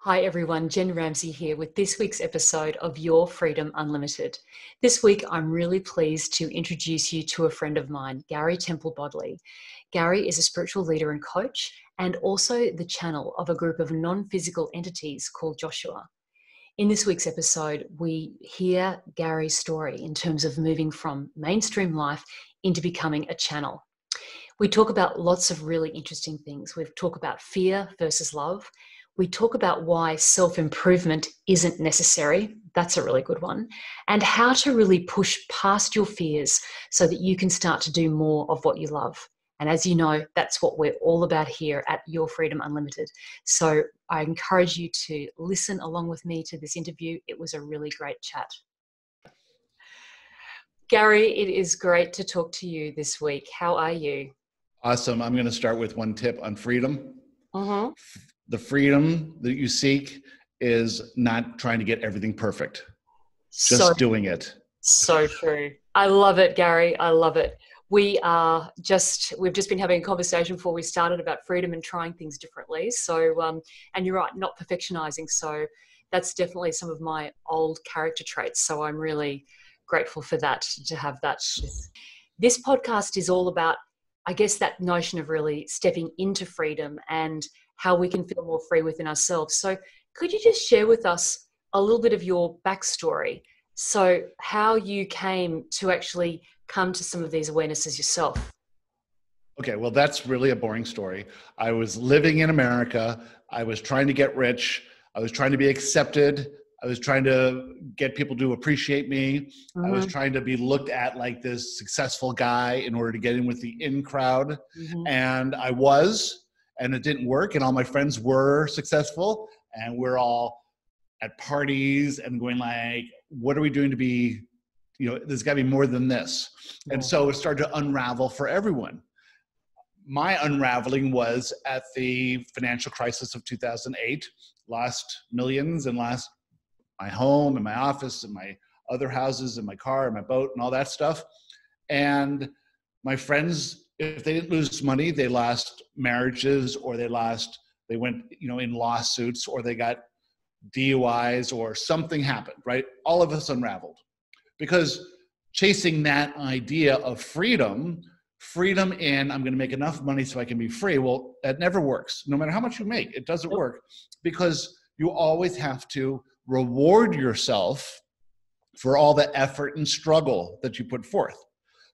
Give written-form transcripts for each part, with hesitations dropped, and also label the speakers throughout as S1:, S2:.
S1: Hi everyone, Jen Ramsey here with this week's episode of Your Freedom Unlimited. This week, I'm really pleased to introduce you to a friend of mine, Gary Temple Bodley. Gary is a spiritual leader and coach, and also the channel of a group of non-physical entities called Joshua. In this week's episode, we hear Gary's story in terms of moving from mainstream life into becoming a channel. We talk about lots of really interesting things. We've talked about fear versus love. We talk about why self-improvement isn't necessary. That's a really good one. And how to really push past your fears so that you can start to do more of what you love. And as you know, that's what we're all about here at Your Freedom Unlimited. So I encourage you to listen along with me to this interview. It was a really great chat. Gary, it is great to talk to you this week. How are you?
S2: Awesome. I'm going to start with one tip on freedom.
S1: Mm-hmm.
S2: The freedom that you seek is not trying to get everything perfect. Just doing it.
S1: So true. I love it, Gary. I love it. We've just been having a conversation before we started about freedom and trying things differently. So, and you're right, not perfectionizing. So that's definitely some of my old character traits. So I'm really grateful for that, to have that. This podcast is all about, I guess, that notion of really stepping into freedom and how we can feel more free within ourselves. So could you just share with us a little bit of your backstory? So how you came to actually come to some of these awarenesses yourself?
S2: Okay, well, that's really a boring story. I was living in America. I was trying to get rich. I was trying to be accepted. I was trying to get people to appreciate me.
S1: Mm-hmm.
S2: I was trying to be looked at like this successful guy in order to get in with the in crowd.
S1: Mm-hmm.
S2: And I was, and it didn't work. And all my friends were successful. And we're all at parties and going like, what are we doing to be, there's got to be more than this.
S1: Yeah.
S2: And so it started to unravel for everyone. My unraveling was at the financial crisis of 2008, lost millions and lost my home and my office and my other houses and my car and my boat and all that stuff. And my friends, if they didn't lose money, they lost marriages, or they went, in lawsuits, or they got DUIs, or something happened, right? All of us unraveled because chasing that idea of freedom in, I'm going to make enough money so I can be free. Well, that never works. No matter how much you make, it doesn't work, because you always have to reward yourself for all the effort and struggle that you put forth.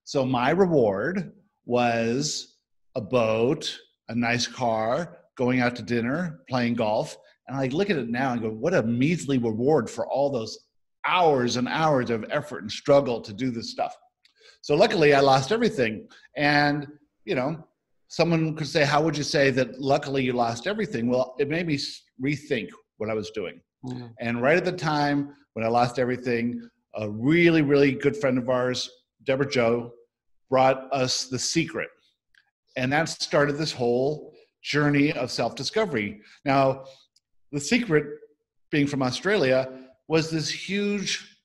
S2: So my reward was a boat, a nice car, going out to dinner, playing golf. And I look at it now and go, what a measly reward for all those hours and hours of effort and struggle to do this stuff. So luckily I lost everything. And, someone could say, how would you say that luckily you lost everything? Well, it made me rethink what I was doing. Mm-hmm. And right at the time when I lost everything, a really, really good friend of ours, Deborah Joe, brought us The Secret. And that started this whole journey of self-discovery. Now, The Secret, being from Australia, was this huge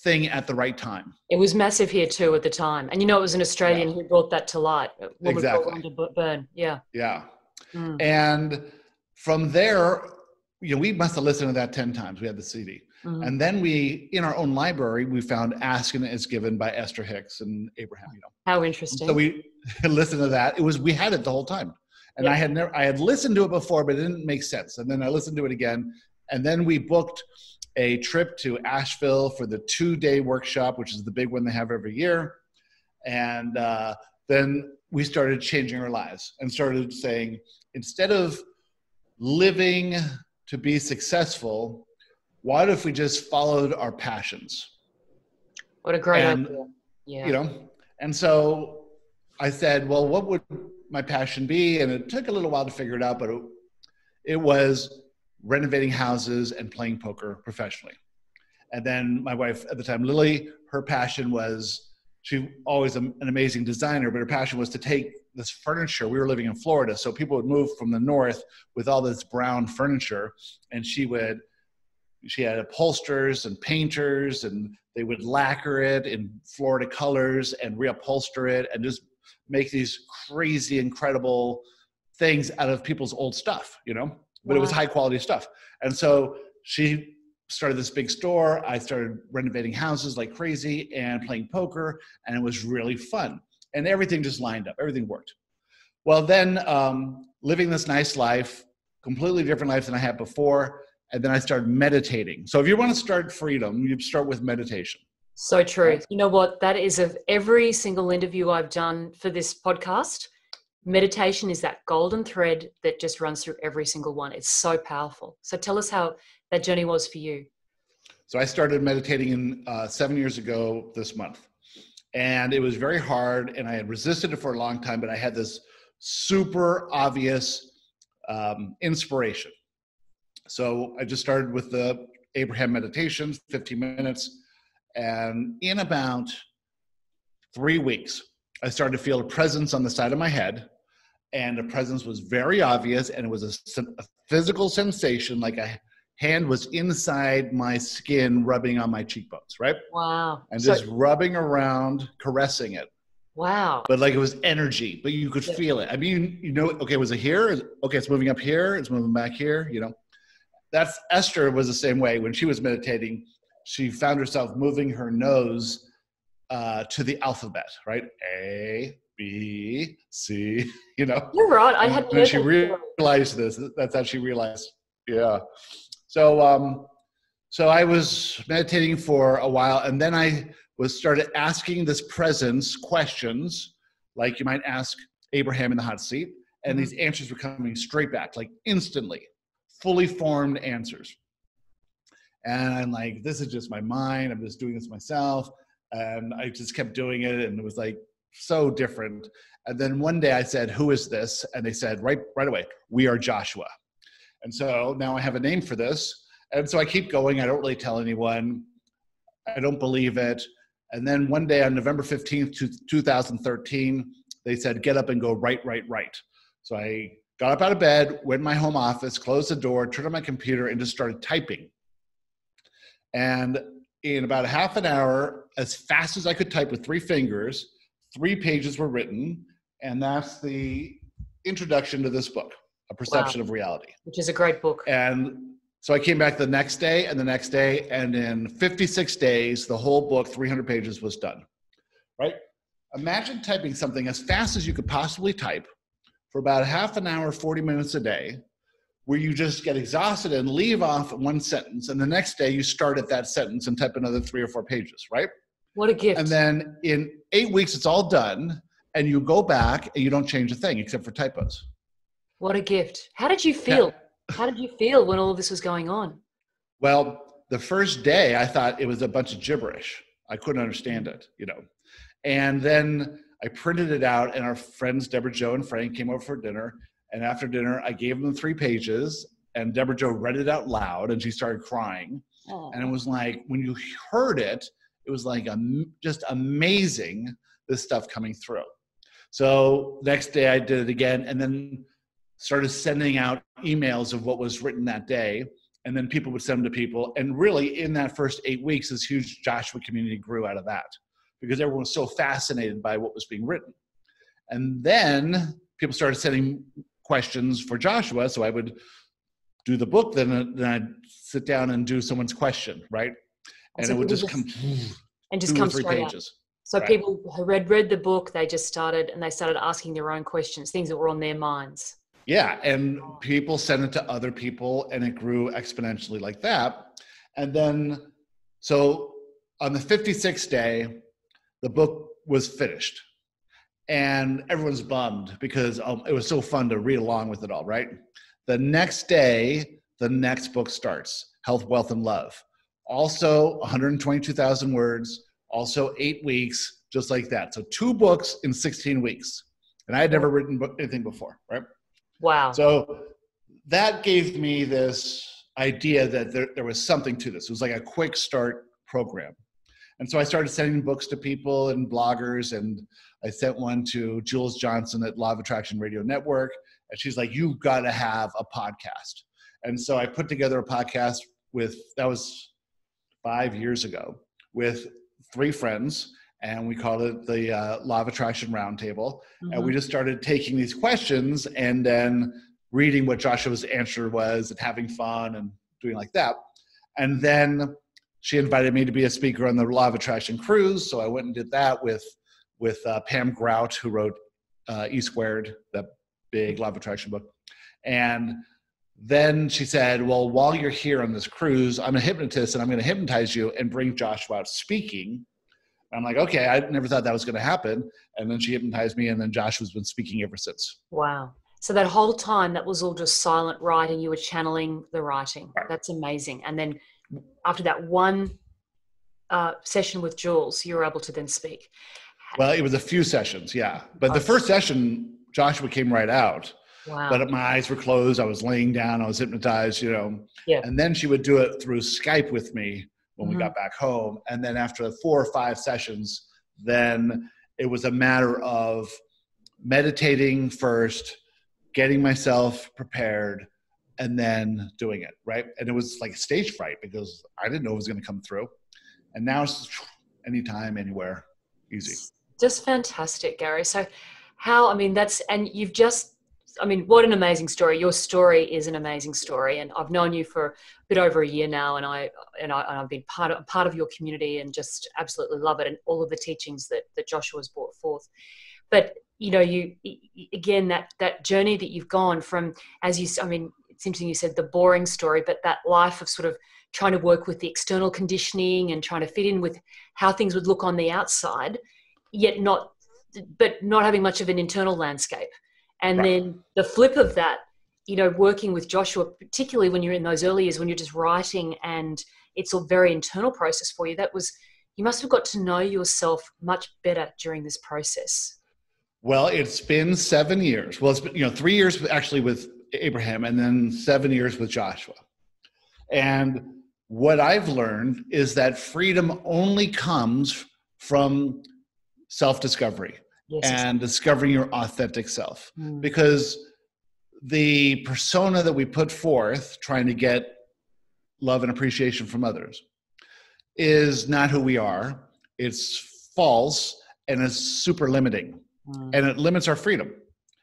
S2: thing at the right time.
S1: It was massive here too at the time. And it was an Australian who brought that to light.
S2: Exactly.
S1: Burn. Yeah.
S2: Yeah. Mm. And from there, we must have listened to that 10 times. We had the CD. Mm-hmm. And then in our own library, we found Ask and It Is Given by Esther Hicks and Abraham.
S1: How interesting.
S2: So we listened to that. We had it the whole time. And yep. I had listened to it before, but it didn't make sense. And then I listened to it again. And then we booked a trip to Asheville for the 2-day workshop, which is the big one they have every year. And then we started changing our lives and started saying, instead of living to be successful, what if we just followed our passions?
S1: What a great idea. Yeah.
S2: And so I said, well, what would my passion be? And it took a little while to figure it out, but it was renovating houses and playing poker professionally. And then my wife at the time, Lily, her passion was, she always an amazing designer, but her passion was to take this furniture. We were living in Florida, so people would move from the north with all this brown furniture, and she had upholsterers and painters, and they would lacquer it in Florida colors and reupholster it and just make these crazy, incredible things out of people's old stuff, but it was high quality stuff. And so she started this big store. I started renovating houses like crazy and playing poker, and it was really fun. And everything just lined up. Everything worked. Well, then living this nice life, completely different life than I had before, and then I started meditating. So if you want to start freedom, you start with meditation.
S1: So true. You know what? That is of every single interview I've done for this podcast. Meditation is that golden thread that just runs through every single one. It's so powerful. So tell us how that journey was for you.
S2: So I started meditating 7 years ago this month. And it was very hard, and I had resisted it for a long time, but I had this super obvious inspiration. So I just started with the Abraham meditations, 15 minutes. And in about 3 weeks, I started to feel a presence on the side of my head. And the presence was very obvious. And it was a physical sensation, like a hand was inside my skin, rubbing on my cheekbones, right?
S1: Wow.
S2: And just rubbing around, caressing it.
S1: Wow.
S2: But like it was energy, but you could feel it. I mean, you know, okay, was it here? Okay, it's moving up here. It's moving back here, you know. That's Esther was the same way. When she was meditating, she found herself moving her nose to the alphabet, right? A, B, C, you know.
S1: You're right. I hadn't
S2: heard she realized this. That's how she realized. Yeah. So, so I was meditating for a while, and then I started asking this presence questions, like you might ask Abraham in the hot seat, and these answers were coming straight back, like instantly, fully formed answers. And I'm like, this is just my mind. I'm just doing this myself. And I just kept doing it, and it was like so different. And then one day I said, who is this? And they said right away, we are Joshua. And so now I have a name for this. And so I keep going. I don't really tell anyone. I don't believe it. And then one day on November 15th, 2013, they said, get up and go right. So I got up out of bed, went in my home office, closed the door, turned on my computer, and just started typing. And in about a half an hour, as fast as I could type with 3 fingers, 3 pages were written. And that's the introduction to this book, A Perception of Reality.
S1: Which is a great book.
S2: And so I came back the next day and the next day, and in 56 days, the whole book, 300 pages, was done, right? Imagine typing something as fast as you could possibly type for about half an hour, 40 minutes a day, where you just get exhausted and leave off one sentence, and the next day you start at that sentence and type another 3 or 4 pages, right?
S1: What a gift.
S2: And then in 8 weeks, it's all done, and you go back and you don't change a thing except for typos.
S1: What a gift. How did you feel?
S2: Yeah.
S1: How did you feel when all of this was going on?
S2: Well, the first day I thought it was a bunch of gibberish. I couldn't understand it, you know. And then I printed it out, and our friends Deborah Jo and Frank came over for dinner. And after dinner, I gave them 3 pages, and Deborah Jo read it out loud, and she started crying. Oh. And it was like, when you heard it, it was like just amazing, this stuff coming through. So next day I did it again, and then started sending out emails of what was written that day. And then people would send them to people. And really, in that first 8 weeks, this huge Joshua community grew out of that, because everyone was so fascinated by what was being written. And then people started sending questions for Joshua. So I would do the book, then I'd sit down and do someone's question, right? And so it would just come
S1: straight pages. Out. So right. People who read the book, they started asking their own questions, things that were on their minds.
S2: Yeah, and people sent it to other people, and it grew exponentially like that. And then, so on the 56th day, the book was finished. And everyone's bummed because it was so fun to read along with it all, right? The next day, the next book starts, Health, Wealth, and Love. Also 122,000 words, also 8 weeks, just like that. So 2 books in 16 weeks. And I had never written anything before, right?
S1: Wow.
S2: So that gave me this idea that there was something to this. It was like a quick start program. And so I started sending books to people and bloggers, and I sent one to Jules Johnson at Law of Attraction Radio Network. And she's like, you've got to have a podcast. And so I put together a podcast that was 5 years ago, with 3 friends. And we called it the Law of Attraction Roundtable. Mm-hmm. And we just started taking these questions and then reading what Joshua's answer was and having fun and doing like that. And then she invited me to be a speaker on the Law of Attraction cruise. So I went and did that with Pam Grout, who wrote E Squared, that big Law of Attraction book. And then she said, well, while you're here on this cruise, I'm a hypnotist and I'm going to hypnotize you and bring Joshua out speaking. And I'm like, okay, I never thought that was going to happen. And then she hypnotized me, and then Joshua's been speaking ever since.
S1: Wow. So that whole time, that was all just silent writing. You were channeling the writing.
S2: Right.
S1: That's amazing. And then after that one session with Jules, you were able to then speak.
S2: Well, it was a few sessions, yeah. But the first session, Joshua came right out.
S1: Wow.
S2: But my eyes were closed. I was laying down. I was hypnotized,
S1: Yeah.
S2: And then she would do it through Skype with me when we got back home. And then after 4 or 5 sessions, then it was a matter of meditating first, getting myself prepared, and then doing it, right? And it was like stage fright because I didn't know it was going to come through. And now it's just anytime, anywhere, easy.
S1: Just fantastic, Gary. So what an amazing story. Your story is an amazing story. And I've known you for a bit over a year now, and I've been part of your community and just absolutely love it, and all of the teachings that Joshua's brought forth. But you again, that journey that you've gone from, it's interesting you said the boring story, but that life of sort of trying to work with the external conditioning and trying to fit in with how things would look on the outside, yet not having much of an internal landscape. And then the flip of that, working with Joshua, particularly when you're in those early years, when you're just writing and it's a very internal process for you, you must have got to know yourself much better during this process.
S2: Well, it's been 7 years. Well, it's been, 3 years actually with Abraham, and then 7 years with Joshua. And what I've learned is that freedom only comes from self-discovery. Yes, and discovering your authentic self. Because the persona that we put forth, trying to get love and appreciation from others, is not who we are. It's false, and it's super limiting. And it limits our freedom.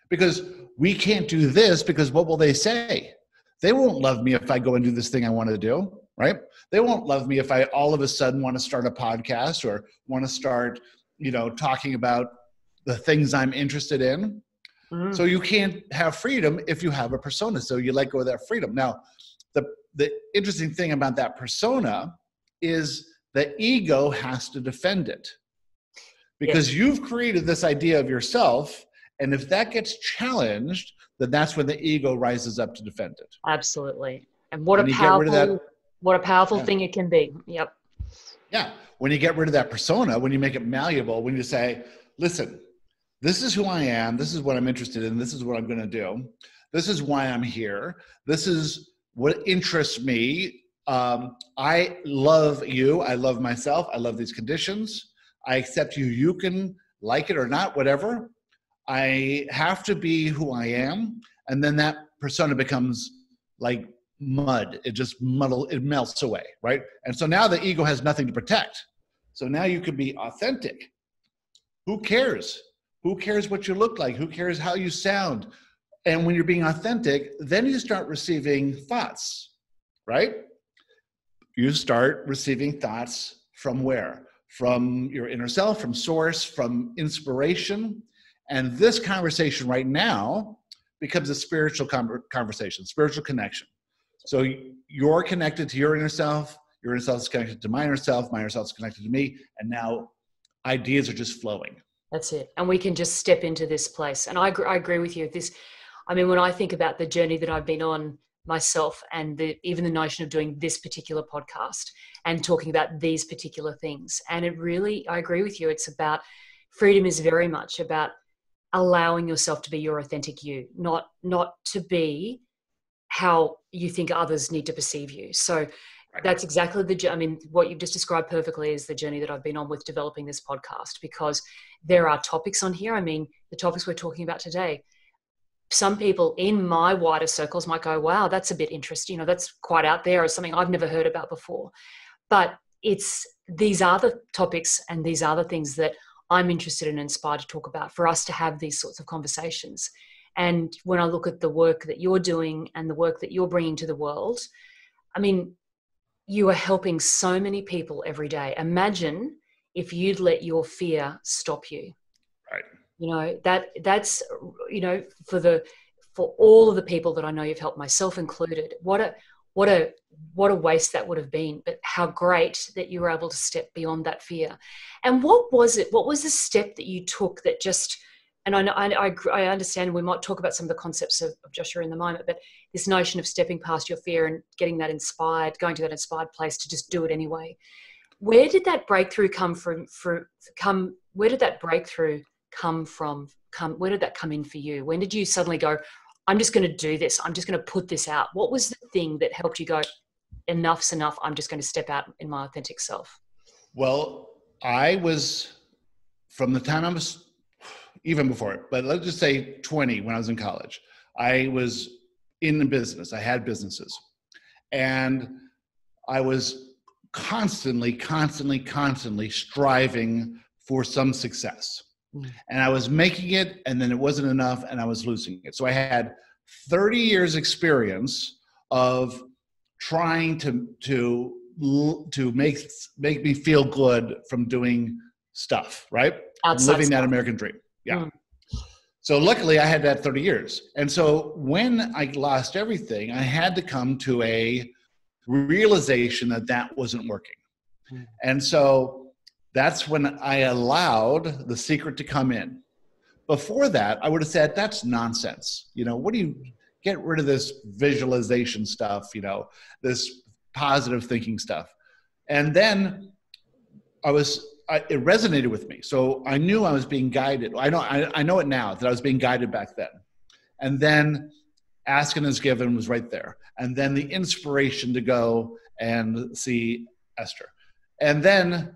S2: Because we can't do this, because what will they say? They won't love me if I go and do this thing I want to do, right? They won't love me if I all of a sudden want to start a podcast or want to start, talking about the things I'm interested in. So you can't have freedom if you have a persona. So you let go of that freedom. Now, the interesting thing about that persona is the ego has to defend it. Because you've created this idea of yourself, and if that gets challenged, then that's when the ego rises up to defend it.
S1: Absolutely. And what a powerful thing it can be. Yep.
S2: Yeah. When you get rid of that persona, when you make it malleable, when you say, listen, this is who I am. This is what I'm interested in. This is what I'm going to do. This is why I'm here. This is what interests me. I love you. I love myself. I love these conditions. I accept you. You can like it or not, whatever. I have to be who I am. And then that persona becomes like mud. It just it melts away, right? And so now the ego has nothing to protect. So now you can be authentic. Who cares? Who cares what you look like? Who cares how you sound? And when you're being authentic, then you start receiving thoughts, right? You start receiving thoughts from where? From your inner self, from source, from inspiration. And this conversation right now becomes a spiritual conversation, spiritual connection. So you're connected to your inner self is connected to my inner self is connected to me, and now ideas are just flowing.
S1: That's it. And we can just step into this place. And I agree with you. When I think about the journey that I've been on myself and even the notion of doing this particular podcast and talking about these particular things, and I agree with you. It's about freedom is very much about allowing yourself to be your authentic you, not to be how you think others need to perceive you. So that's exactly what you've just described perfectly is the journey that I've been on with developing this podcast, because there are topics on here. The topics we're talking about today, some people in my wider circles might go, wow, that's a bit interesting. That's quite out there, or something I've never heard about before. But these are the topics and these are the things that I'm interested and inspired to talk about, for us to have these sorts of conversations. And when I look at the work that you're doing and the work that you're bringing to the world, I mean, you are helping so many people every day. Imagine if you'd let your fear stop you.
S2: Right.
S1: You know, that's, you know, for all of the people that I know you've helped, myself included, what a waste that would have been, but how great that you were able to step beyond that fear. And what was it? What was the step that you took that just, and I understand we might talk about some of the concepts of Joshua in the moment, but this notion of stepping past your fear and getting that inspired, going to that inspired place to just do it anyway. Where did that breakthrough come from? Where did that breakthrough come from? Where did that come in for you? When did you suddenly go, I'm just going to do this. I'm just going to put this out. What was the thing that helped you go, enough's enough. I'm just going to step out in my authentic self?
S2: Well, I was, from the time I was, even before it, but let's just say 20 when I was in college, I was in the business. I had businesses. And I was constantly striving for some success. And I was making it, and then it wasn't enough, and I was losing it. So I had 30 years experience of trying to make me feel good from doing stuff, right? Living that American dream. Yeah. So luckily I had that 30 years. And so when I lost everything, I had to come to a realization that that wasn't working. And so that's when I allowed The Secret to come in. Before that, I would have said, that's nonsense. You know, what do you get rid of this visualization stuff, you know, this positive thinking stuff. And then it resonated with me. So I knew I was being guided. I know it now that I was being guided back then. And then Ask and Is Given was right there. And then the inspiration to go and see Esther. And then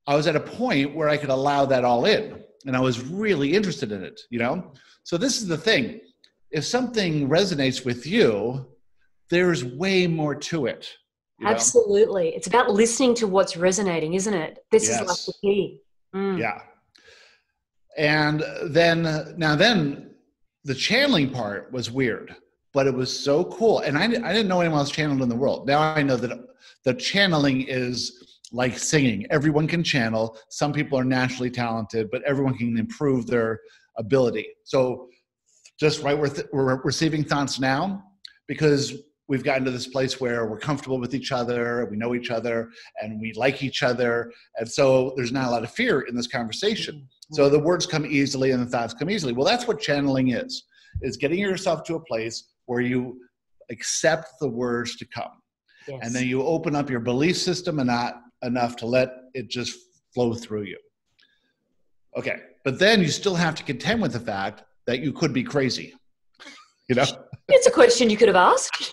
S2: I was at a point where I could allow that all in. And I was really interested in it, you know? So this is the thing. If something resonates with you, there's way more to it.
S1: Absolutely. It's about listening to what's resonating, isn't it? This is like the key.
S2: Yeah. And then the channeling part was weird, but it was so cool. And I didn't know anyone else channeled in the world. Now I know that the channeling is like singing. Everyone can channel. Some people are naturally talented, but everyone can improve their ability. So just right, we're receiving thoughts now because we've gotten to this place where we're comfortable with each other, we know each other, and we like each other. And so there's not a lot of fear in this conversation. So the words come easily and the thoughts come easily. Well, that's what channeling is getting yourself to a place where you accept the words to come. Yes. And then you open up your belief system and not enough to let it just flow through you. Okay, but then you still have to contend with the fact that you could be crazy, you know?
S1: It's a question you could have asked.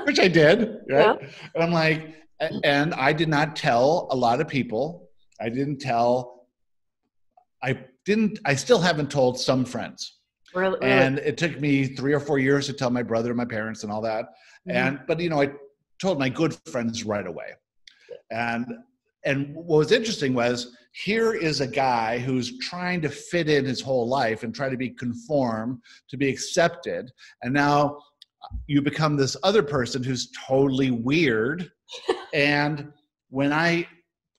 S2: Which I did, right?
S1: Yeah.
S2: And I'm like, and I did not tell a lot of people. I still haven't told some friends.
S1: Really?
S2: And it took me 3 or 4 years to tell my brother and my parents and all that. Mm-hmm. But you know, I told my good friends right away. And what was interesting was, here is a guy who's trying to fit in his whole life and try to be conform, to be accepted. And now you become this other person who's totally weird. And when I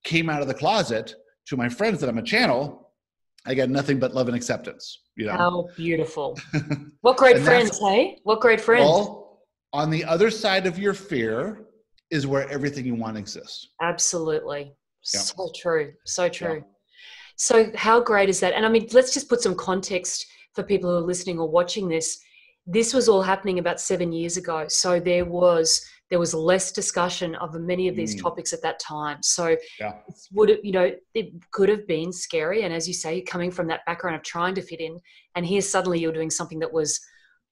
S2: came out of the closet to my friends that I'm a channel, I got nothing but love and acceptance. You know? How
S1: beautiful. What great friends, hey? What great friends.
S2: Well, on the other side of your fear is where everything you want exists.
S1: Absolutely.
S2: Yeah.
S1: So true. So true.
S2: Yeah.
S1: So how great is that? And I mean, let's just put some context for people who are listening or watching this. This was all happening about 7 years ago. So there was less discussion of many of these topics at that time. So it could have been scary. And as you say, coming from that background of trying to fit in, and here suddenly you're doing something that was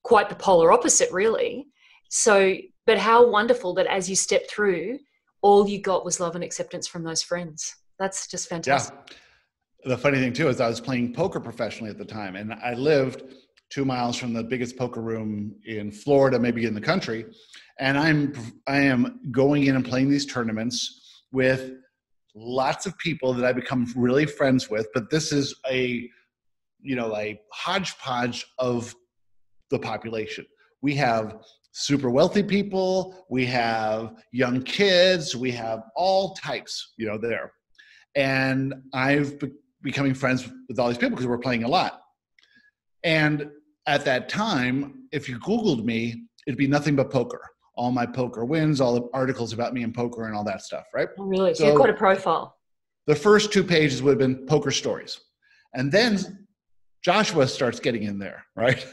S1: quite the polar opposite, really. So, but how wonderful that as you stepped through, all you got was love and acceptance from those friends. That's just fantastic.
S2: Yeah. The funny thing too is I was playing poker professionally at the time, and I lived 2 miles from the biggest poker room in Florida, maybe in the country. And I am going in and playing these tournaments with lots of people that I become really friends with. But this is a a hodgepodge of the population. We have super wealthy people, we have young kids, we have all types, there. And I've becoming friends with all these people because we're playing a lot. And at that time, if you Googled me, it'd be nothing but poker. All my poker wins, all the articles about me in poker and all that stuff, right?
S1: Oh, really? So you're quite a profile.
S2: The first 2 pages would have been poker stories. And then Joshua starts getting in there, right?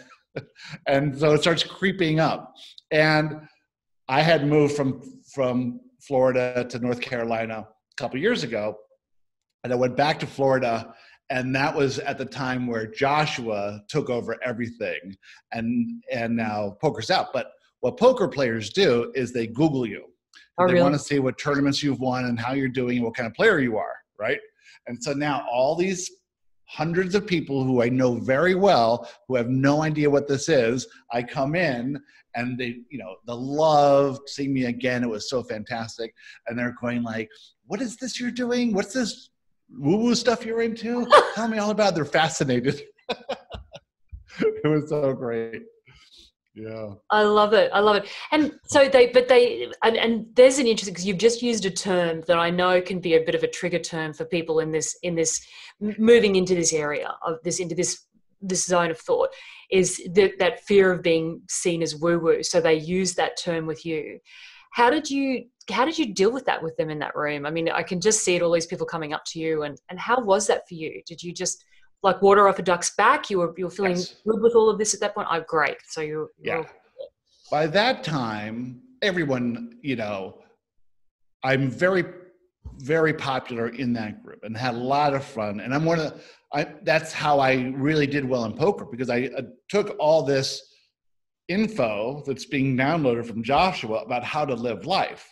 S2: And so it starts creeping up. And I had moved from Florida to North Carolina a couple of years ago. And I went back to Florida, and that was at the time where Joshua took over everything. And now poker's out. But what poker players do is they Google you.
S1: Oh,
S2: they
S1: really?
S2: want to see what tournaments you've won and how you're doing and what kind of player you are, right? And so now all these hundreds of people who I know very well, who have no idea what this is, I come in and they love seeing me again. It was so fantastic. And they're going like, what is this you're doing? What's this woo-woo stuff you're into? Tell me all about it. They're fascinated. It was so great. Yeah.
S1: I love it. And so and there's an interesting, because you've just used a term that I know can be a bit of a trigger term for people in this moving into this area of this, into this zone of thought, is that fear of being seen as woo-woo. So they use that term with you. How did you deal with that with them in that room? I mean, I can just see it, all these people coming up to you, and how was that for you? Did you just like water off a duck's back? You were feeling good with all of this at that point? Oh, great. So you're
S2: By that time, everyone, I'm very, very popular in that group and had a lot of fun. And that's how I really did well in poker, because I took all this info that's being downloaded from Joshua about how to live life,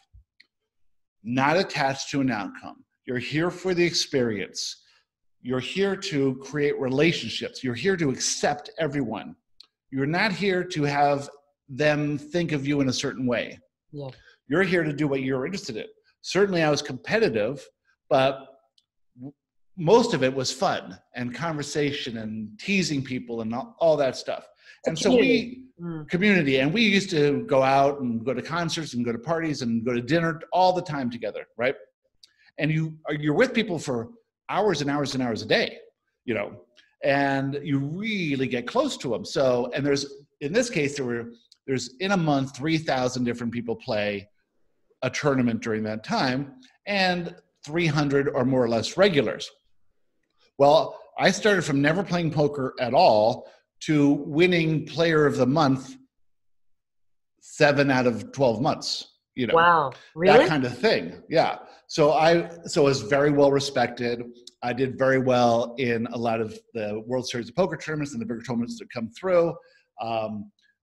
S2: not attached to an outcome. You're here for the experience. You're here to create relationships. You're here to accept everyone. You're not here to have them think of you in a certain way.
S1: Yeah.
S2: You're here to do what you're interested in. Certainly I was competitive, but most of it was fun and conversation and teasing people and all that stuff. And so community, and we used to go out and go to concerts and go to parties and go to dinner all the time together, right? And you're with people for hours and hours and hours a day, and you really get close to them. So, and in this case, there's in a month, 3,000 different people play a tournament during that time, and 300 or more or less regulars. Well, I started from never playing poker at all to winning player of the month 7 out of 12 months,
S1: Wow. Really?
S2: That kind of thing. Yeah. So I was very well respected. I did very well in a lot of the World Series of Poker tournaments and the bigger tournaments that come through.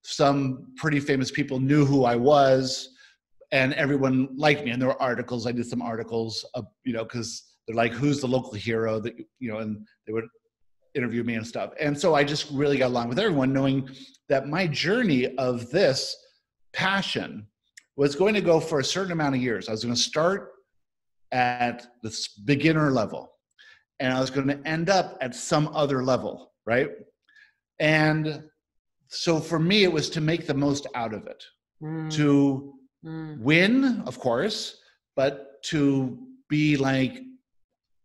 S2: Some pretty famous people knew who I was, and everyone liked me. And there were articles. I did some articles, because they're like, who's the local hero that, and they would interview me and stuff. And so I just really got along with everyone, knowing that my journey of this passion was going to go for a certain amount of years. I was going to start at this beginner level, and I was going to end up at some other level, right? And so for me, it was to make the most out of it, to win, of course, but to be like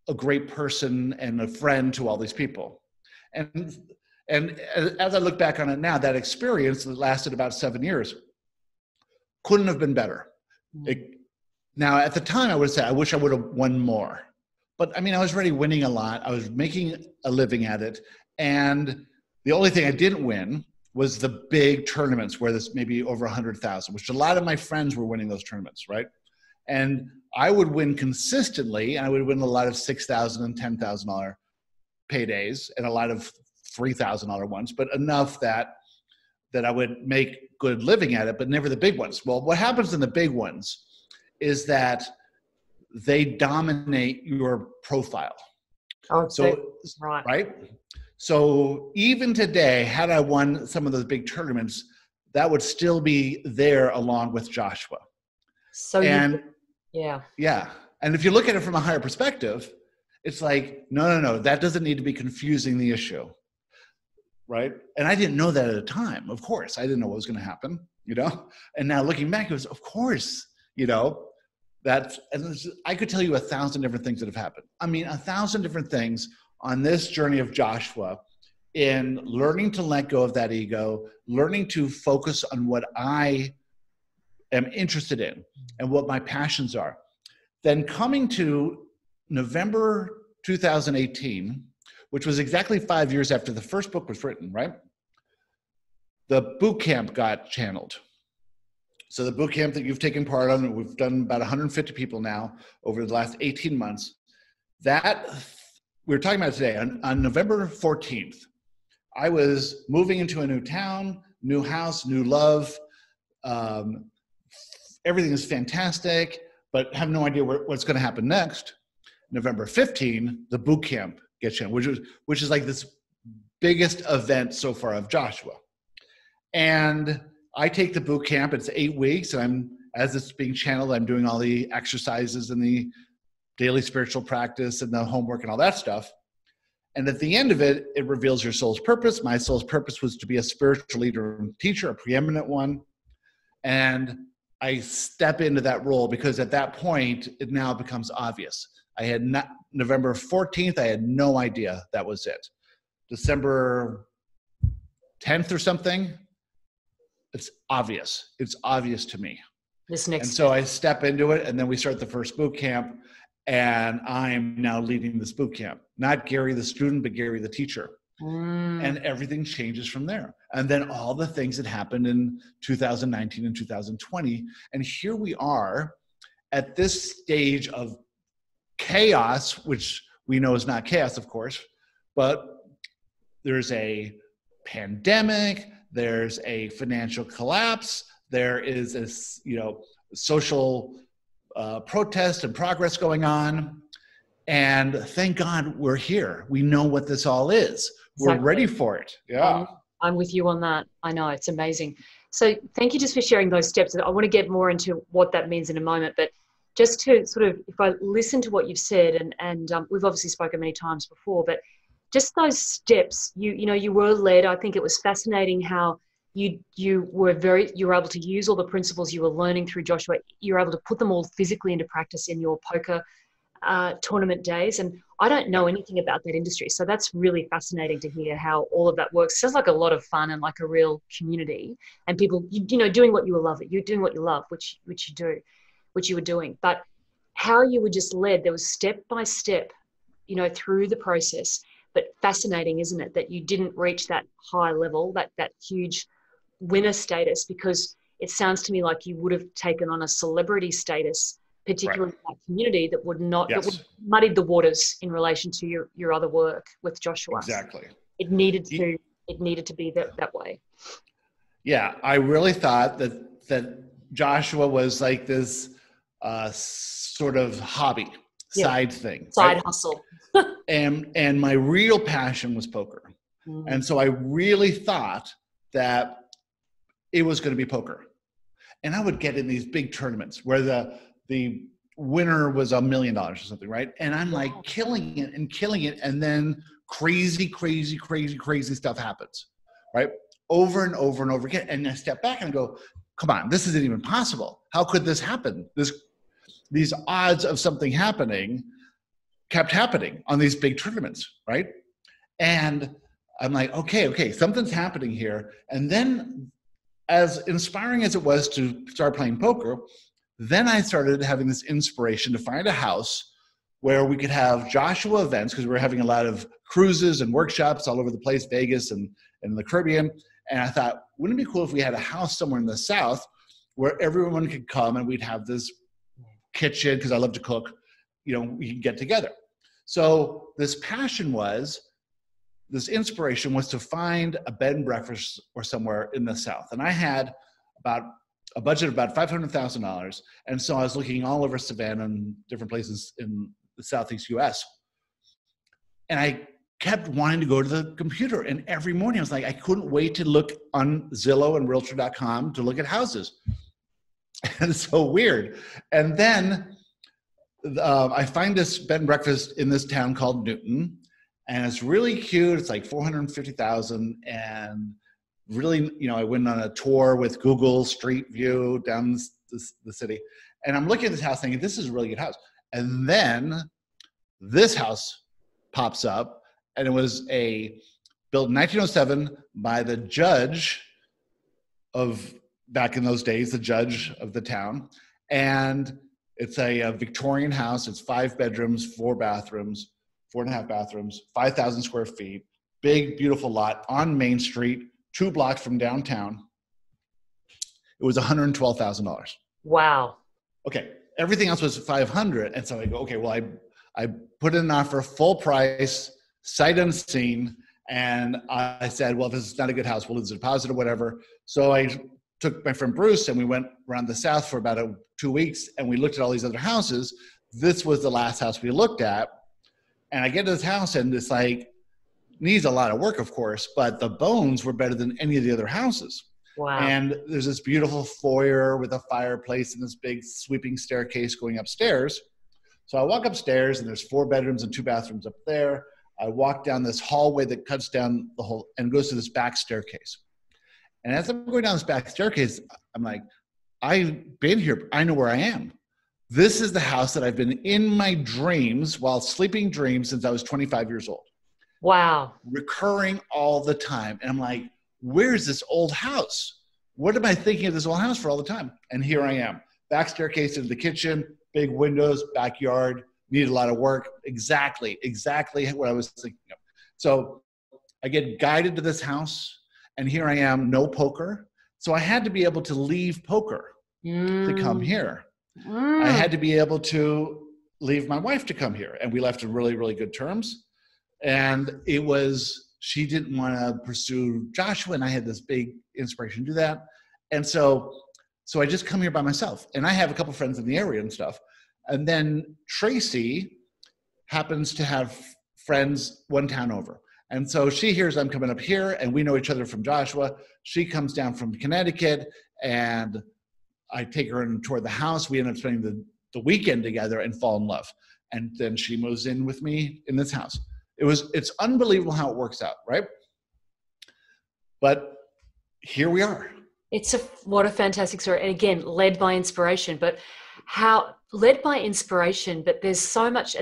S2: a great person and a friend to all these people. And as I look back on it now, that experience that lasted about 7 years couldn't have been better. Now, at the time, I would say, I wish I would have won more. But I mean, I was already winning a lot. I was making a living at it. And the only thing I didn't win was the big tournaments where there's maybe over 100,000, which a lot of my friends were winning those tournaments, right? And I would win consistently, and I would win a lot of $6,000 and $10,000 paydays and a lot of $3,000 ones, but enough that I would make good living at it, but never the big ones. Well, what happens in the big ones is that they dominate your profile.
S1: Oh,
S2: so right. So even today, had I won some of those big tournaments, that would still be there along with Joshua.
S1: So
S2: yeah. And if you look at it from a higher perspective, it's like, no, that doesn't need to be confusing the issue. right? And I didn't know that at the time. Of course, I didn't know what was going to happen, you know? And now looking back, it was, of course, you know, I could tell you 1,000 different things that have happened. I mean, 1,000 different things on this journey of Joshua in learning to let go of that ego, learning to focus on what I am interested in and what my passions are. Then coming to November 2018, which was exactly 5 years after the first book was written, right? The boot camp got channeled. So the boot camp that you've taken part on, we've done about 150 people now over the last 18 months. That we were talking about today, on November 14th, I was moving into a new town, new house, new love. Everything is fantastic, but have no idea what's going to happen next. November 15, the boot camp gets channeled, which is like this biggest event so far of Joshua. And I take the boot camp. It's 8 weeks, and as it's being channeled, I'm doing all the exercises and the daily spiritual practice and the homework and all that stuff. And at the end of it, it reveals your soul's purpose. My soul's purpose was to be a spiritual leader and teacher, a preeminent one. And I step into that role because at that point, it now becomes obvious. I had November 14th, I had no idea that was it. December 10th or something, it's obvious. It's obvious to me. And so I step into it, and then we start the first boot camp, and I'm now leading this boot camp. Not Gary the student, but Gary the teacher. And everything changes from there. And then all the things that happened in 2019 and 2020. And here we are at this stage of chaos, which we know is not chaos, of course, but there's a pandemic, there's a financial collapse, there is a social protest and progress going on. And thank God we're here. We know what this all is. Exactly. We're ready for it. Yeah.
S1: I'm with you on that. I know, it's amazing. So thank you just for sharing those steps. I want to get more into what that means in a moment, but just to sort of, if I listen to what you've said, and we've obviously spoken many times before, but just those steps, you were led. I think it was fascinating how you were able to use all the principles you were learning through Joshua. You were able to put them all physically into practice in your poker tournament days. And I don't know anything about that industry, so that's really fascinating to hear how all of that works. It sounds like a lot of fun and like a real community, and people, doing what you love. You're doing what you love, which you were doing. But how you were just led, there was step by step, through the process. But fascinating, isn't it, that you didn't reach that high level, that huge winner status, because it sounds to me like you would have taken on a celebrity status, particularly in that community, that would not, that would muddied the waters in relation to your other work with Joshua.
S2: Exactly.
S1: It needed to be that way.
S2: Yeah, I really thought that Joshua was like this sort of hobby, side thing,
S1: side hustle.
S2: and my real passion was poker. And so I really thought that it was going to be poker. And I would get in these big tournaments where the winner was $1 million or something, right? And I'm like killing it. And then crazy stuff happens, right? Over and over and over again. And I step back and go, come on, this isn't even possible. How could this happen? These odds of something happening kept happening on these big tournaments, right? And I'm like, okay, something's happening here. And then, as inspiring as it was to start playing poker, then I started having this inspiration to find a house where we could have Joshua events, because we were having a lot of cruises and workshops all over the place, Vegas and the Caribbean. And I thought, wouldn't it be cool if we had a house somewhere in the South where everyone could come and we'd have this kitchen, because I love to cook, we could get together. So this inspiration was to find a bed and breakfast or somewhere in the South. And I had about a budget of about $500,000. And so I was looking all over Savannah and different places in the Southeast US. And I kept wanting to go to the computer. And every morning I was like, I couldn't wait to look on Zillow and Realtor.com to look at houses. And it's so weird. And then I find this bed and breakfast in this town called Newton. And it's really cute. It's like 450,000. And really, I went on a tour with Google Street View down the city. And I'm looking at this house thinking, this is a really good house. And then this house pops up, and it was built in 1907 by the judge of, back in those days, the judge of the town. And it's a Victorian house. It's 5 bedrooms, 4 bathrooms, 4.5 bathrooms, 5,000 square feet, big, beautiful lot on Main Street, 2 blocks from downtown. It was $112,000.
S1: Wow.
S2: Okay. Everything else was 500. And so I go, okay, well, I put in an offer, full price, sight unseen. And I said, well, if this is not a good house, we'll lose a deposit or whatever. So I took my friend Bruce and we went around the South for about 2 weeks, and we looked at all these other houses. This was the last house we looked at. And I get to this house, and it's like, needs a lot of work, of course, but the bones were better than any of the other houses.
S1: Wow.
S2: And there's this beautiful foyer with a fireplace and this big sweeping staircase going upstairs. So I walk upstairs, and there's 4 bedrooms and 2 bathrooms up there. I walk down this hallway that cuts down the whole and goes to this back staircase. And as I'm going down this back staircase, I'm like, I've been here. I know where I am. This is the house that I've been in my dreams while sleeping dreams since I was 25 years old.
S1: Wow.
S2: Recurring all the time. And I'm like, where's this old house? What am I thinking of this old house for all the time? And here I am. Back staircase into the kitchen, big windows, backyard, needed a lot of work. Exactly what I was thinking of. So I get guided to this house, and here I am, no poker. So I had to be able to leave poker to come here. I had to be able to leave my wife to come here. And we left on really, really good terms. And she didn't want to pursue Joshua, and I had this big inspiration to do that. And so I just come here by myself. And I have a couple friends in the area and stuff. And then Tracy happens to have friends one town over. And so she hears I'm coming up here, and we know each other from Joshua. She comes down from Connecticut, and I take her on a tour of the house. We end up spending the weekend together and fall in love. And then she moves in with me in this house. It's unbelievable how it works out, right? But here we are.
S1: What a fantastic story. And again, led by inspiration, but there's so much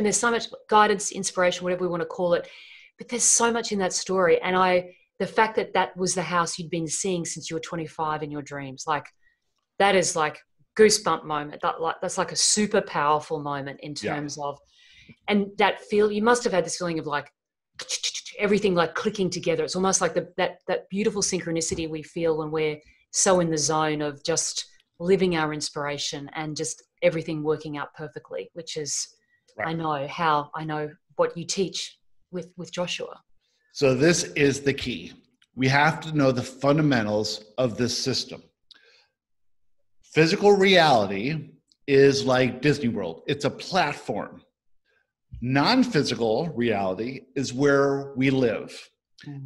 S1: guidance, inspiration, whatever we want to call it, but there's so much in that story. And the fact that was the house you'd been seeing since you were 25 in your dreams, like that is like goosebump moment. That's like a super powerful moment in terms of, and you must have had this feeling of like everything like clicking together. It's almost like that beautiful synchronicity we feel when we're so in the zone of just living our inspiration and just everything working out perfectly, which is, right. I know what you teach with Joshua.
S2: So this is the key. We have to know the fundamentals of this system. Physical reality is like Disney World. It's a platform. Non-physical reality is where we live.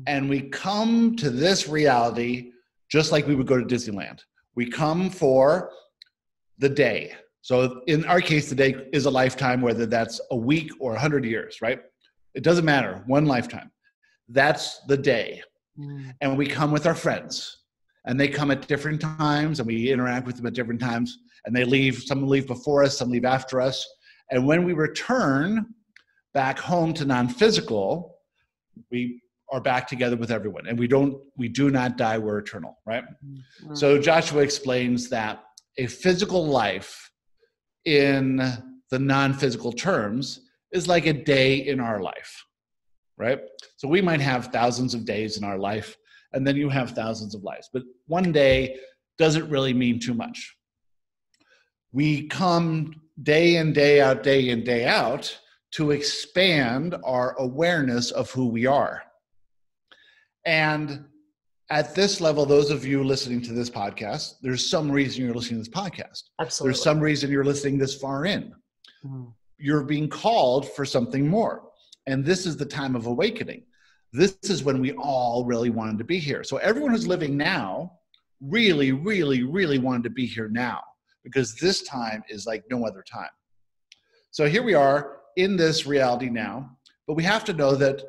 S2: And we come to this reality just like we would go to Disneyland. We come for the day. So in our case, the day is a lifetime, whether that's a week or 100 years, right? It doesn't matter, one lifetime. That's the day. And we come with our friends. And they come at different times, and we interact with them at different times. And they leave, some leave before us, some leave after us. And when we return back home to non-physical, we are back together with everyone. And we do not die, we're eternal, right? So Joshua explains that a physical life in the non-physical terms is like a day in our life, right? So we might have thousands of days in our life, and then you have thousands of lives. But one day doesn't really mean too much. We come day in, day out to expand our awareness of who we are. And at this level, those of you listening to this podcast, there's some reason you're listening to this podcast.
S1: Absolutely.
S2: There's some reason you're listening this far in. You're being called for something more. And this is the time of awakening. This is when we all really wanted to be here. So everyone who's living now really, really, really wanted to be here now, because this time is like no other time. So here we are in this reality now, but we have to know that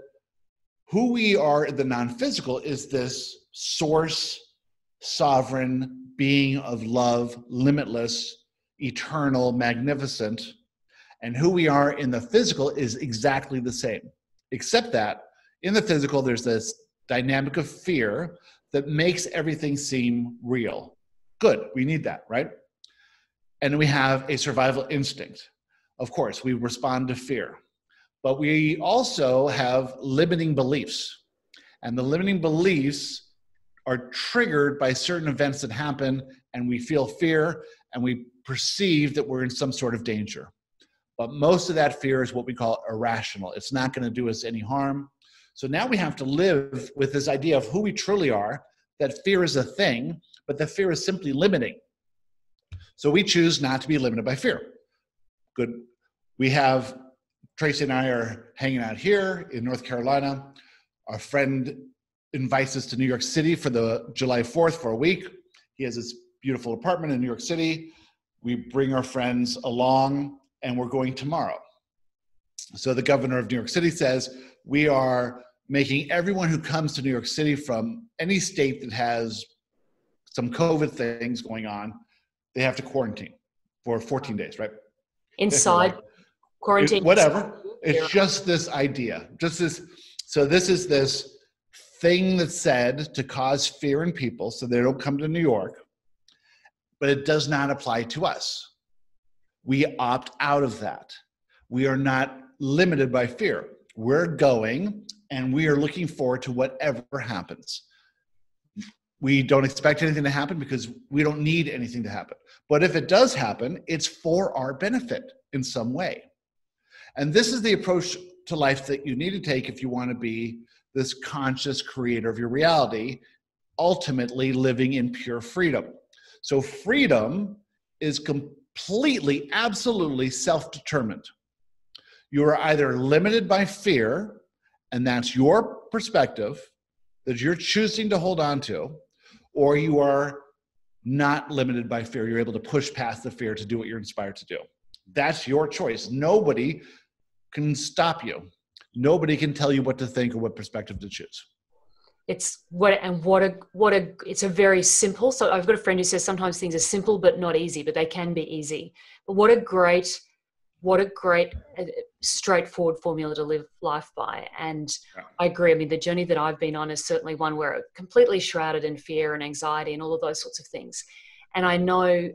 S2: Who we are in the non-physical is this source, sovereign being of love, limitless, eternal, magnificent. And who we are in the physical is exactly the same, except that in the physical, there's this dynamic of fear that makes everything seem real. Good, we need that, right? And we have a survival instinct. Of course, we respond to fear. But we also have limiting beliefs. And the limiting beliefs are triggered by certain events that happen, and we feel fear, and we perceive that we're in some sort of danger. But most of that fear is what we call irrational. It's not going to do us any harm. So now we have to live with this idea of who we truly are, that fear is a thing, but the fear is simply limiting. So we choose not to be limited by fear. Good. We have, Tracy and I are hanging out here in North Carolina. Our friend invites us to New York City for the July 4th for a week. He has this beautiful apartment in New York City. We bring our friends along, and we're going tomorrow. So the governor of New York City says, we are making everyone who comes to New York City from any state that has some COVID things going on, they have to quarantine for 14 days, right?
S1: Inside quarantine.
S2: Whatever. It's just this idea, just this. So this is this thing that's said to cause fear in people so they don't come to New York, but it does not apply to us. We opt out of that. We are not limited by fear. We're going and we are looking forward to whatever happens. We don't expect anything to happen because we don't need anything to happen. But if it does happen, it's for our benefit in some way. And this is the approach to life that you need to take if you want to be this conscious creator of your reality, ultimately living in pure freedom. So freedom is completely, absolutely self-determined. You are either limited by fear, and that's your perspective that you're choosing to hold on to, or you are not limited by fear. You're able to push past the fear to do what you're inspired to do. That's your choice. Nobody can stop you. Nobody can tell you what to think or what perspective to choose.
S1: It's it's a very simple. So I've got a friend who says sometimes things are simple but not easy, but they can be easy. But what a great straightforward formula to live life by. And yeah. I agree. I mean, the journey that I've been on is certainly one where it's completely shrouded in fear and anxiety and all of those sorts of things. And I know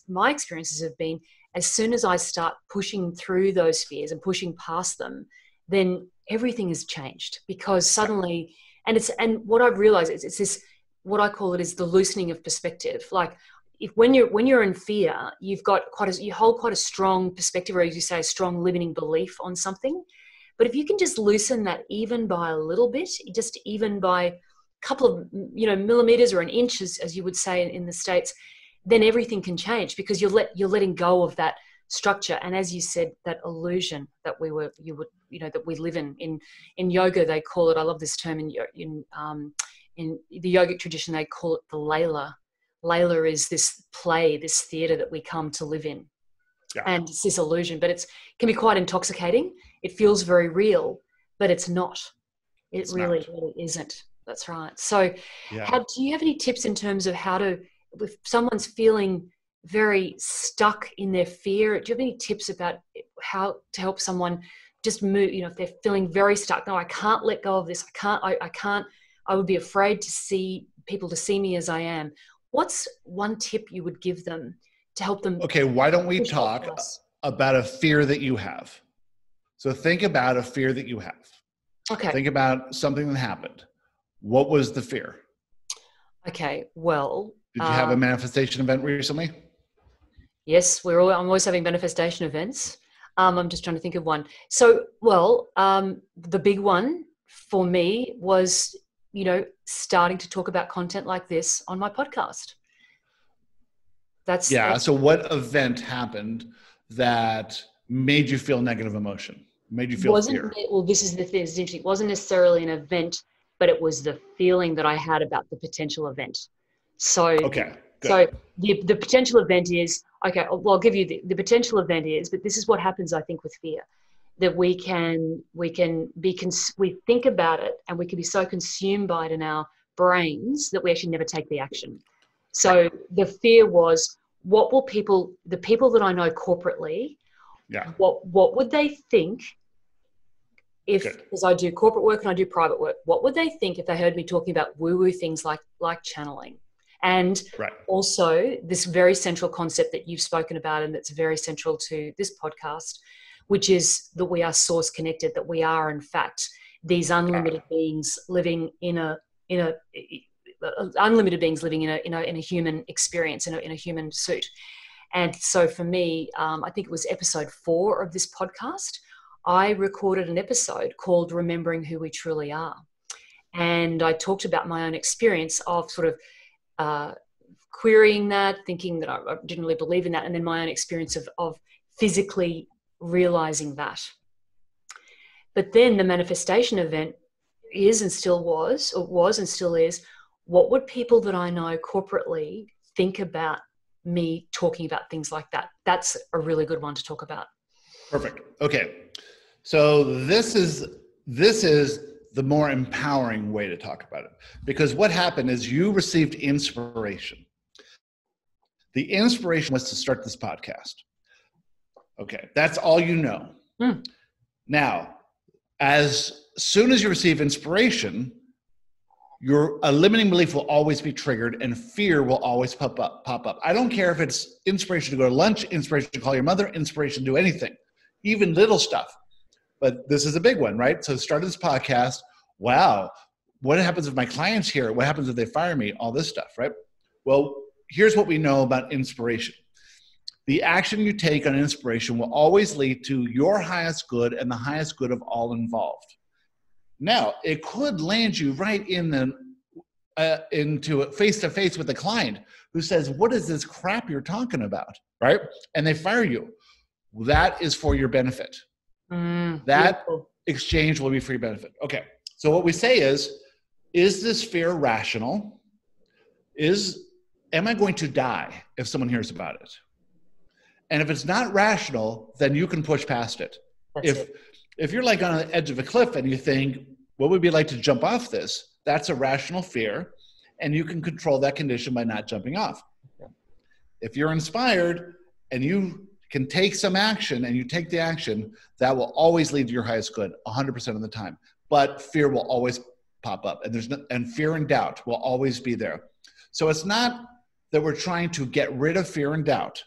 S1: my experiences have been, as soon as I start pushing through those fears and pushing past them, then everything has changed, because suddenly, and what I've realized is it's this, what I call it is the loosening of perspective. Like when you're in fear, you hold quite a strong perspective, or as you say, a strong limiting belief on something. But if you can just loosen that even by a little bit, just even by a couple of millimeters or an inch, as you would say in the States, then everything can change, because you're letting go of that structure. And as you said, that illusion that we live in yoga, they call it, I love this term, in the yogic tradition, they call it the Layla. Layla is this play, this theater that we come to live in. Yeah. And it's this illusion, but it can be quite intoxicating. It feels very real, but it's not. It really isn't. That's right. So yeah. Do you have any tips in terms of how to, if someone's feeling very stuck in their fear, do you have any tips about how to help someone just move, if they're feeling very stuck? No, I can't let go of this. I can't, I would be afraid to see people to see me as I am. What's one tip you would give them to help them? Okay,
S2: why don't we talk about a fear that you have? So think about a fear that you have. Okay. Think about something that happened. What was the fear?
S1: Okay, well.
S2: Did you have a manifestation event recently?
S1: Yes, I'm always having manifestation events. I'm just trying to think of one. So, the big one for me was, starting to talk about content like this on my podcast.
S2: So what event happened that made you feel negative emotion? Made you feel fear?
S1: This is interesting. It wasn't necessarily an event, but it was the feeling that I had about the potential event. So, okay, good. So the potential event is, okay, well, I'll give you the potential event is, but this is what happens, I think, with fear. that we think about it and we can be so consumed by it in our brains that we actually never take the action. So the fear was, what will the people that I know corporately, what would they think because I do corporate work and I do private work, what would they think if they heard me talking about woo-woo things like channeling? And also this very central concept that you've spoken about and that's very central to this podcast, which is that we are source connected, that we are in fact these unlimited beings living in a human experience, in a human suit. And so for me, I think it was episode 4 of this podcast, I recorded an episode called Remembering Who We Truly Are. And I talked about my own experience of sort of querying that, thinking that I didn't really believe in that, and then my own experience of physically realizing that. But then the manifestation event is and still was, or was and still is, what would people that I know corporately think about me talking about things like that? That's a really good one to talk about.
S2: Perfect. Okay. So this is the more empowering way to talk about it, because what happened is you received inspiration. The inspiration was to start this podcast. Okay. That's all you know. Now, as soon as you receive inspiration, a limiting belief will always be triggered and fear will always pop up. I don't care if it's inspiration to go to lunch, inspiration to call your mother, inspiration to do anything, even little stuff. But this is a big one, right? So started this podcast. Wow. What happens if my clients hear it? What happens if they fire me? All this stuff, right? Well, here's what we know about inspiration. The action you take on inspiration will always lead to your highest good and the highest good of all involved. Now, it could land you right into face-to-face with a client who says, what is this crap you're talking about, right? And they fire you. That is for your benefit. That exchange will be for your benefit. Okay, so what we say is this fear rational? Am I going to die if someone hears about it? And if it's not rational, then you can push past it. If you're like on the edge of a cliff and you think, what would it be like to jump off this? That's a rational fear, and you can control that condition by not jumping off. If you're inspired and you can take some action and you take the action, that will always lead to your highest good 100% of the time. But fear will always pop up, and fear and doubt will always be there. So it's not that we're trying to get rid of fear and doubt.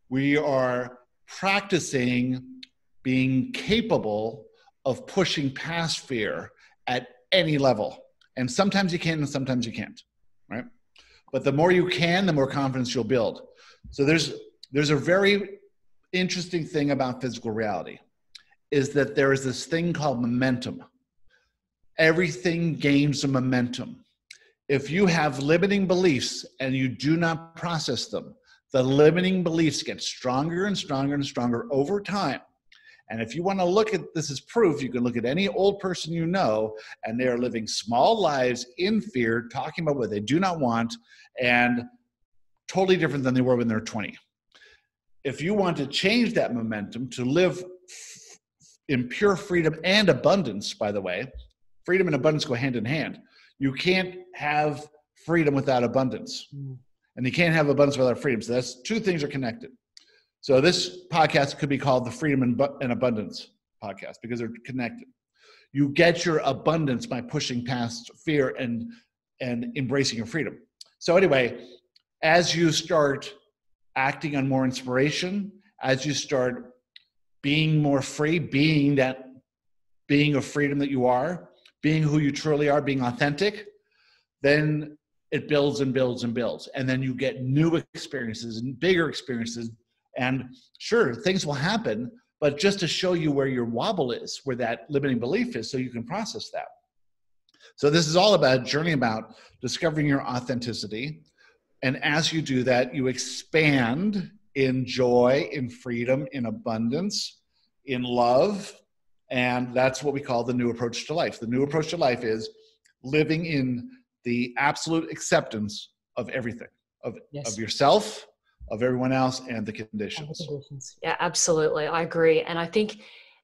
S2: We are practicing being capable of pushing past fear at any level. And sometimes you can and sometimes you can't, right? But the more you can, the more confidence you'll build. So there's a very interesting thing about physical reality, is that there is this thing called momentum. Everything gains a momentum. If you have limiting beliefs and you do not process them, the limiting beliefs get stronger and stronger and stronger over time. And if you want to look at this as proof, you can look at any old person you know, and they are living small lives in fear, talking about what they do not want, and totally different than they were when they were 20. If you want to change that momentum to live in pure freedom and abundance, by the way, freedom and abundance go hand in hand. You can't have freedom without abundance. And you can't have abundance without freedom. So that's two things are connected. So this podcast could be called the Freedom and Abundance podcast because they're connected. You get your abundance by pushing past fear and embracing your freedom. So anyway, as you start acting on more inspiration, as you start being more free, being of freedom that you are, being who you truly are, being authentic, then it builds and builds and builds. And then you get new experiences and bigger experiences. And sure, things will happen, but just to show you where your wobble is, where that limiting belief is, so you can process that. So this is all about a journey about discovering your authenticity. And as you do that, you expand in joy, in freedom, in abundance, in love. And that's what we call the new approach to life. The new approach to life is living in the absolute acceptance of everything, of yourself, of everyone else, and the conditions.
S1: Yeah, absolutely. I agree. And I think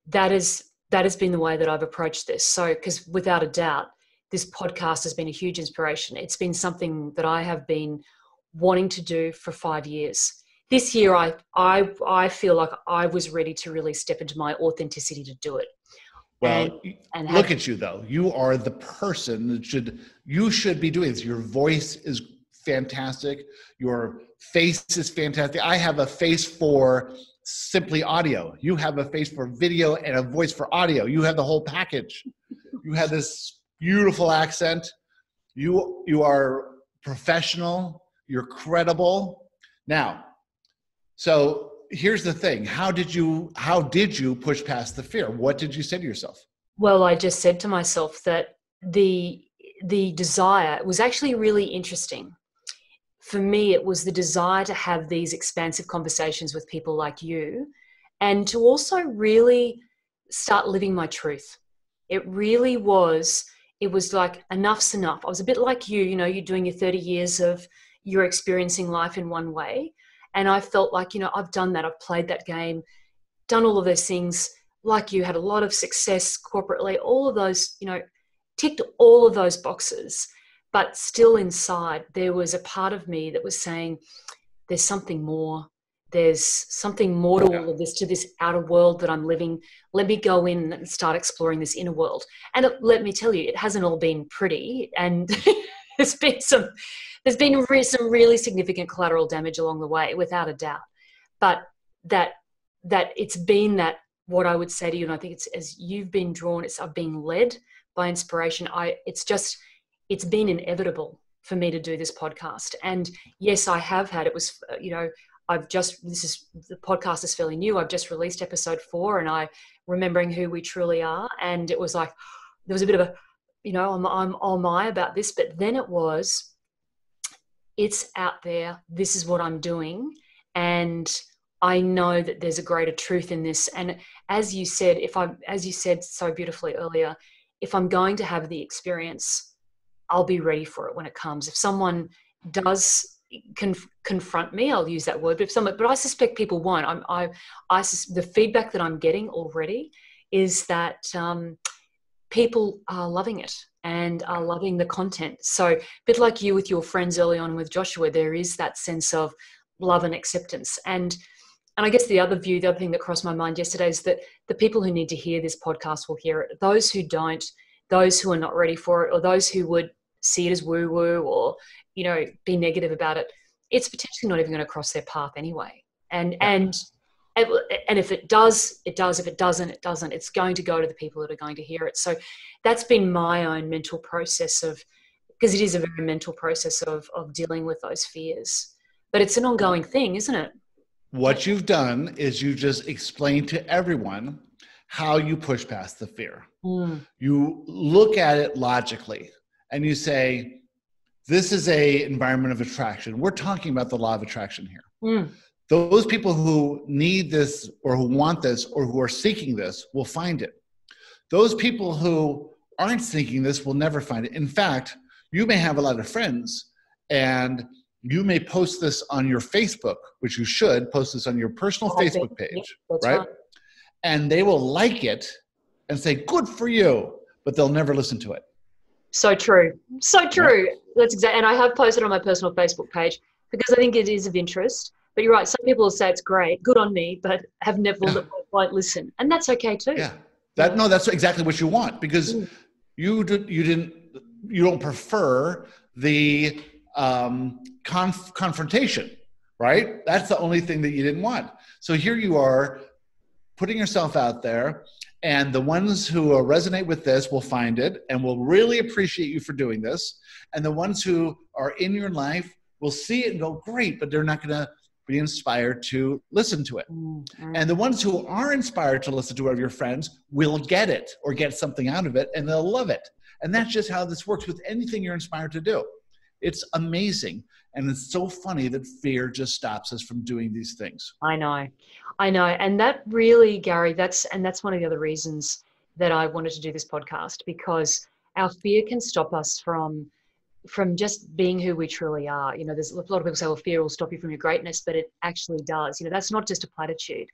S1: that has been the way that I've approached this. So, because without a doubt, this podcast has been a huge inspiration. It's been something that I have been wanting to do for 5 years. This year, I feel like I was ready to really step into my authenticity to do it.
S2: Well, and look at you though. You are the person that you should be doing this. Your voice is fantastic. Your face is fantastic. I have a face for simply audio. You have a face for video and a voice for audio. You have the whole package. You have this beautiful accent. You are professional. You're credible. Now, so here's the thing. How did you push past the fear? What did you say to yourself?
S1: Well, I just said to myself that the desire was actually really interesting. For me, it was the desire to have these expansive conversations with people like you, and to also really start living my truth. It really was, it was like enough's enough. I was a bit like you, you're doing your 30 years of you're experiencing life in one way. And I felt like, I've done that. I've played that game, done all of those things like you, had a lot of success corporately, all of those, ticked all of those boxes. But still inside, there was a part of me that was saying, there's something more. There's something more to all of this, to this outer world that I'm living. Let me go in and start exploring this inner world. And let me tell you, it hasn't all been pretty. And there's been some really significant collateral damage along the way, without a doubt. But that it's been that, what I would say to you, and I think it's, as you've been drawn, I've been led by inspiration. It's been inevitable for me to do this podcast. And yes, I have had, the podcast is fairly new. I've just released episode 4, and I remembering who we truly are. And it was like, there was a bit of a, I'm oh my about this, but then it's out there. This is what I'm doing. And I know that there's a greater truth in this. And as you said so beautifully earlier, if I'm going to have the experience, I'll be ready for it when it comes. If someone does confront me, I'll use that word. But I suspect people won't. The feedback that I'm getting already is that people are loving it and are loving the content. So a bit like you with your friends early on with Joshua, there is that sense of love and acceptance. And I guess the other thing that crossed my mind yesterday is that the people who need to hear this podcast will hear it. Those who don't, those who are not ready for it, or those who would see it as woo-woo or, be negative about it, it's potentially not even going to cross their path anyway. And if it does, it does. If it doesn't, it doesn't. It's going to go to the people that are going to hear it. So that's been my own mental process because it is a very mental process of dealing with those fears. But it's an ongoing thing, isn't it?
S2: What you've done is you just explained to everyone how you push past the fear. You look at it logically and you say, this is an environment of attraction. We're talking about the law of attraction here. Those people who need this or who want this or who are seeking this will find it. Those people who aren't seeking this will never find it. In fact, you may have a lot of friends and you may post this on your Facebook, which you should post this on your personal Facebook page, right? And they will like it and say, good for you, but they'll never listen to it.
S1: So true. So true. Yeah. That's exactly. And I have posted on my personal Facebook page because I think it is of interest. But you're right. Some people will say it's great, good on me, but have never won't listen, and that's okay too.
S2: Yeah. That's exactly what you want, because you don't prefer the confrontation, right? That's the only thing that you didn't want. So here you are putting yourself out there, and the ones who resonate with this will find it and will really appreciate you for doing this. And the ones who are in your life will see it and go, great, but they're not going to be inspired to listen to it. And the ones who are inspired to listen to it of your friends will get it or get something out of it, and they'll love it. And that's just how this works with anything you're inspired to do. It's amazing. And it's so funny that fear just stops us from doing these things.
S1: I know. And that really, Gary, that's one of the other reasons that I wanted to do this podcast, because our fear can stop us from just being who we truly are. There's a lot of people say, well, fear will stop you from your greatness, but it actually does. That's not just a platitude.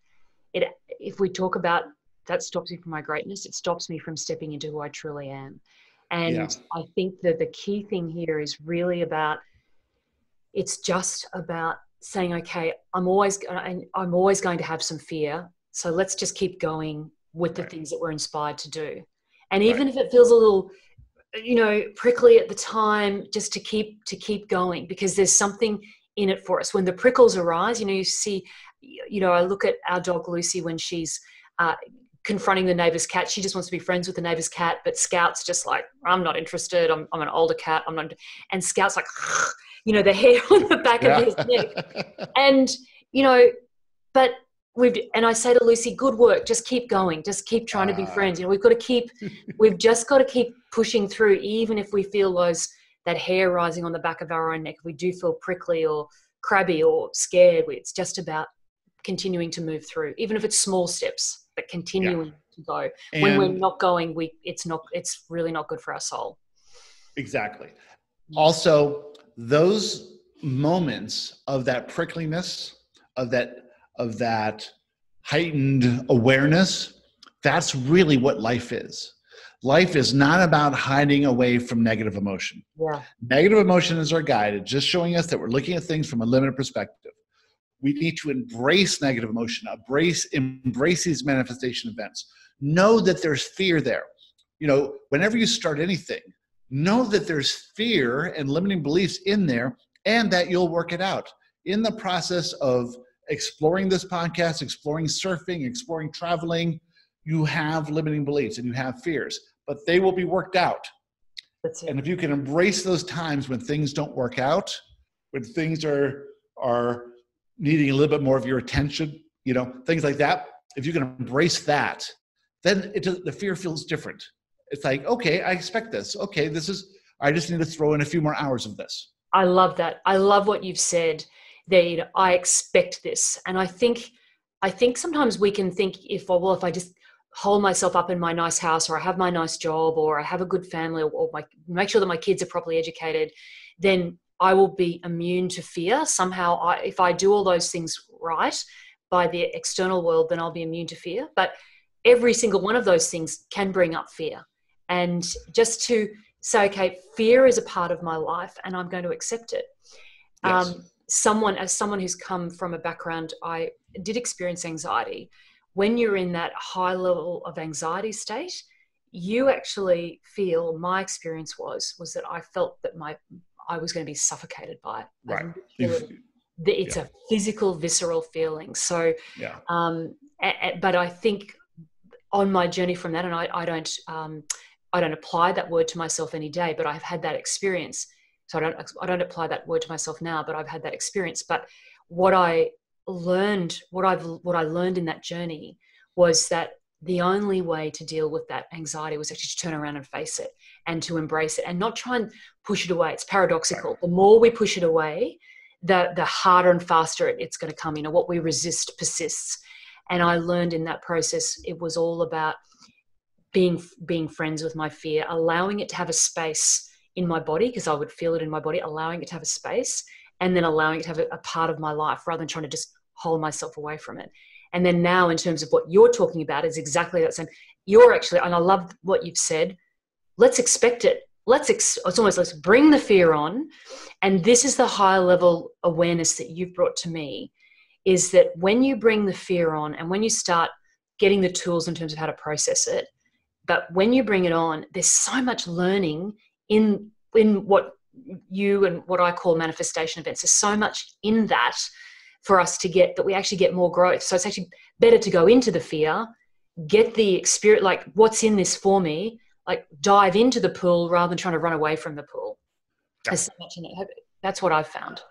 S1: If we talk about that stops me from my greatness. It stops me from stepping into who I truly am. And
S2: Yeah.
S1: I think that the key thing here is really about, it's just about saying, okay, I'm always going to have some fear. So let's just keep going with the
S2: Right.
S1: things that we're inspired to do. And
S2: Right.
S1: even if it feels a little, prickly at the time, just to keep going, because there's something in it for us. When the prickles arise, you see, I look at our dog Lucy when she's confronting the neighbor's cat. She just wants to be friends with the neighbor's cat, but Scout's just like, I'm not interested. I'm an older cat. I'm not. And Scout's like, the hair on the back of his neck. And, but and I say to Lucy, good work. Just keep going. Just keep trying to be friends. We've just got to keep pushing through, even if we feel that hair rising on the back of our own neck. If we do feel prickly or crabby or scared, it's just about continuing to move through, even if it's small steps, but continuing to go. And when we're not going, it's really not good for our soul.
S2: Exactly. Also, those moments of that prickliness, of that heightened awareness, that's really what life is. Life is not about hiding away from negative emotion.
S1: Yeah.
S2: Negative emotion is our guide. It's just showing us that we're looking at things from a limited perspective. We need to embrace negative emotion, embrace these manifestation events. Know that there's fear there. Whenever you start anything, know that there's fear and limiting beliefs in there, and that you'll work it out. In the process of exploring this podcast, exploring surfing, exploring traveling, you have limiting beliefs and you have fears, but they will be worked out.
S1: That's it.
S2: And if you can embrace those times when things don't work out, when things are needing a little bit more of your attention, things like that, if you can embrace that, then the fear feels different. It's like, okay, I expect this. Okay, I just need to throw in a few more hours of this.
S1: I love that. I love what you've said there. I expect this. And I think sometimes we can think, if I just hold myself up in my nice house, or I have my nice job, or I have a good family, or make sure that my kids are properly educated, then I will be immune to fear. Somehow, if I do all those things right by the external world, then I'll be immune to fear. But every single one of those things can bring up fear. And just to say, okay, fear is a part of my life and I'm going to accept it.
S2: Yes.
S1: As someone who's come from a background, I did experience anxiety. When you're in that high level of anxiety state, you actually feel, my experience was that I felt that I was going to be suffocated by it.
S2: Right.
S1: It's a physical, visceral feeling. So, but I think on my journey from that, and I don't apply that word to myself any day, but I've had that experience. So I don't apply that word to myself now, but I've had that experience. But what I learned in that journey was that the only way to deal with that anxiety was actually to turn around and face it and to embrace it and not try and push it away. It's paradoxical. Right. The more we push it away, the harder and faster it's going to come. What we resist persists. And I learned in that process, it was all about being friends with my fear, allowing it to have a space in my body, because I would feel it in my body, allowing it to have a space, and then allowing it to have a part of my life rather than trying to just hold myself away from it. And then now, in terms of what you're talking about, is exactly that same. You're actually, and I love what you've said, let's expect it. It's almost like bring the fear on. And this is the high level awareness that you've brought to me, is that when you bring the fear on and when you start getting the tools in terms of how to process it, but when you bring it on, there's so much learning in what you and what I call manifestation events. There's so much in that for us to get, that we actually get more growth. So it's actually better to go into the fear, get the experience, like what's in this for me, like dive into the pool rather than trying to run away from the pool. There's so much in it. That's what I've found.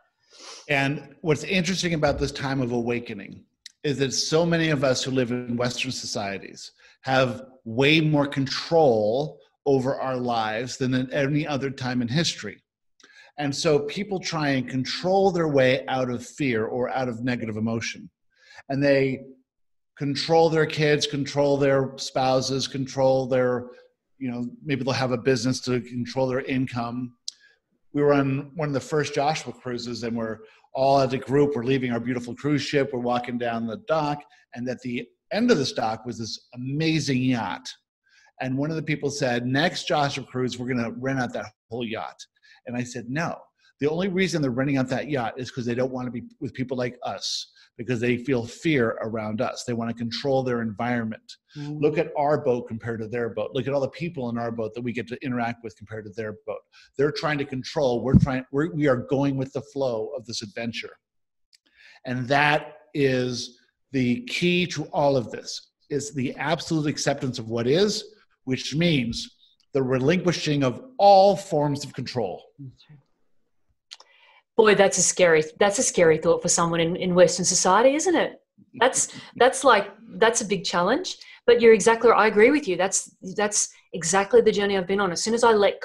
S2: And what's interesting about this time of awakening is that so many of us who live in Western societies have way more control over our lives than at any other time in history. And so people try and control their way out of fear or out of negative emotion. And they control their kids, control their spouses, control their, maybe they'll have a business to control their income. We were on one of the first Joshua cruises, and we're all as a group, we're leaving our beautiful cruise ship, we're walking down the dock, and at the end of the stock was this amazing yacht. And one of the people said, next Joshua Cruise, we're going to rent out that whole yacht. And I said, no. The only reason they're renting out that yacht is because they don't want to be with people like us, because they feel fear around us. They want to control their environment. Mm-hmm. Look at our boat compared to their boat. Look at all the people in our boat that we get to interact with compared to their boat. They're trying to control. We are going with the flow of this adventure. And that is the key to all of this, is the absolute acceptance of what is, which means the relinquishing of all forms of control.
S1: Boy, that's a scary thought for someone in Western society, isn't it? That's a big challenge. But you're exactly right. I agree with you. That's exactly the journey I've been on. As soon as we let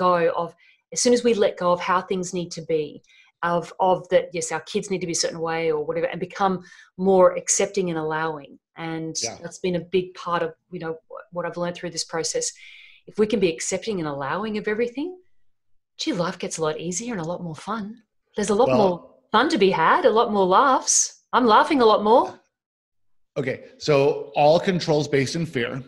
S1: go of how things need to be, of that, yes, our kids need to be a certain way or whatever, and become more accepting and allowing. And that's been a big part of, what I've learned through this process. If we can be accepting and allowing of everything, life gets a lot easier and a lot more fun. There's a lot more fun to be had, a lot more laughs. I'm laughing a lot more.
S2: Okay, so all control is based in fear.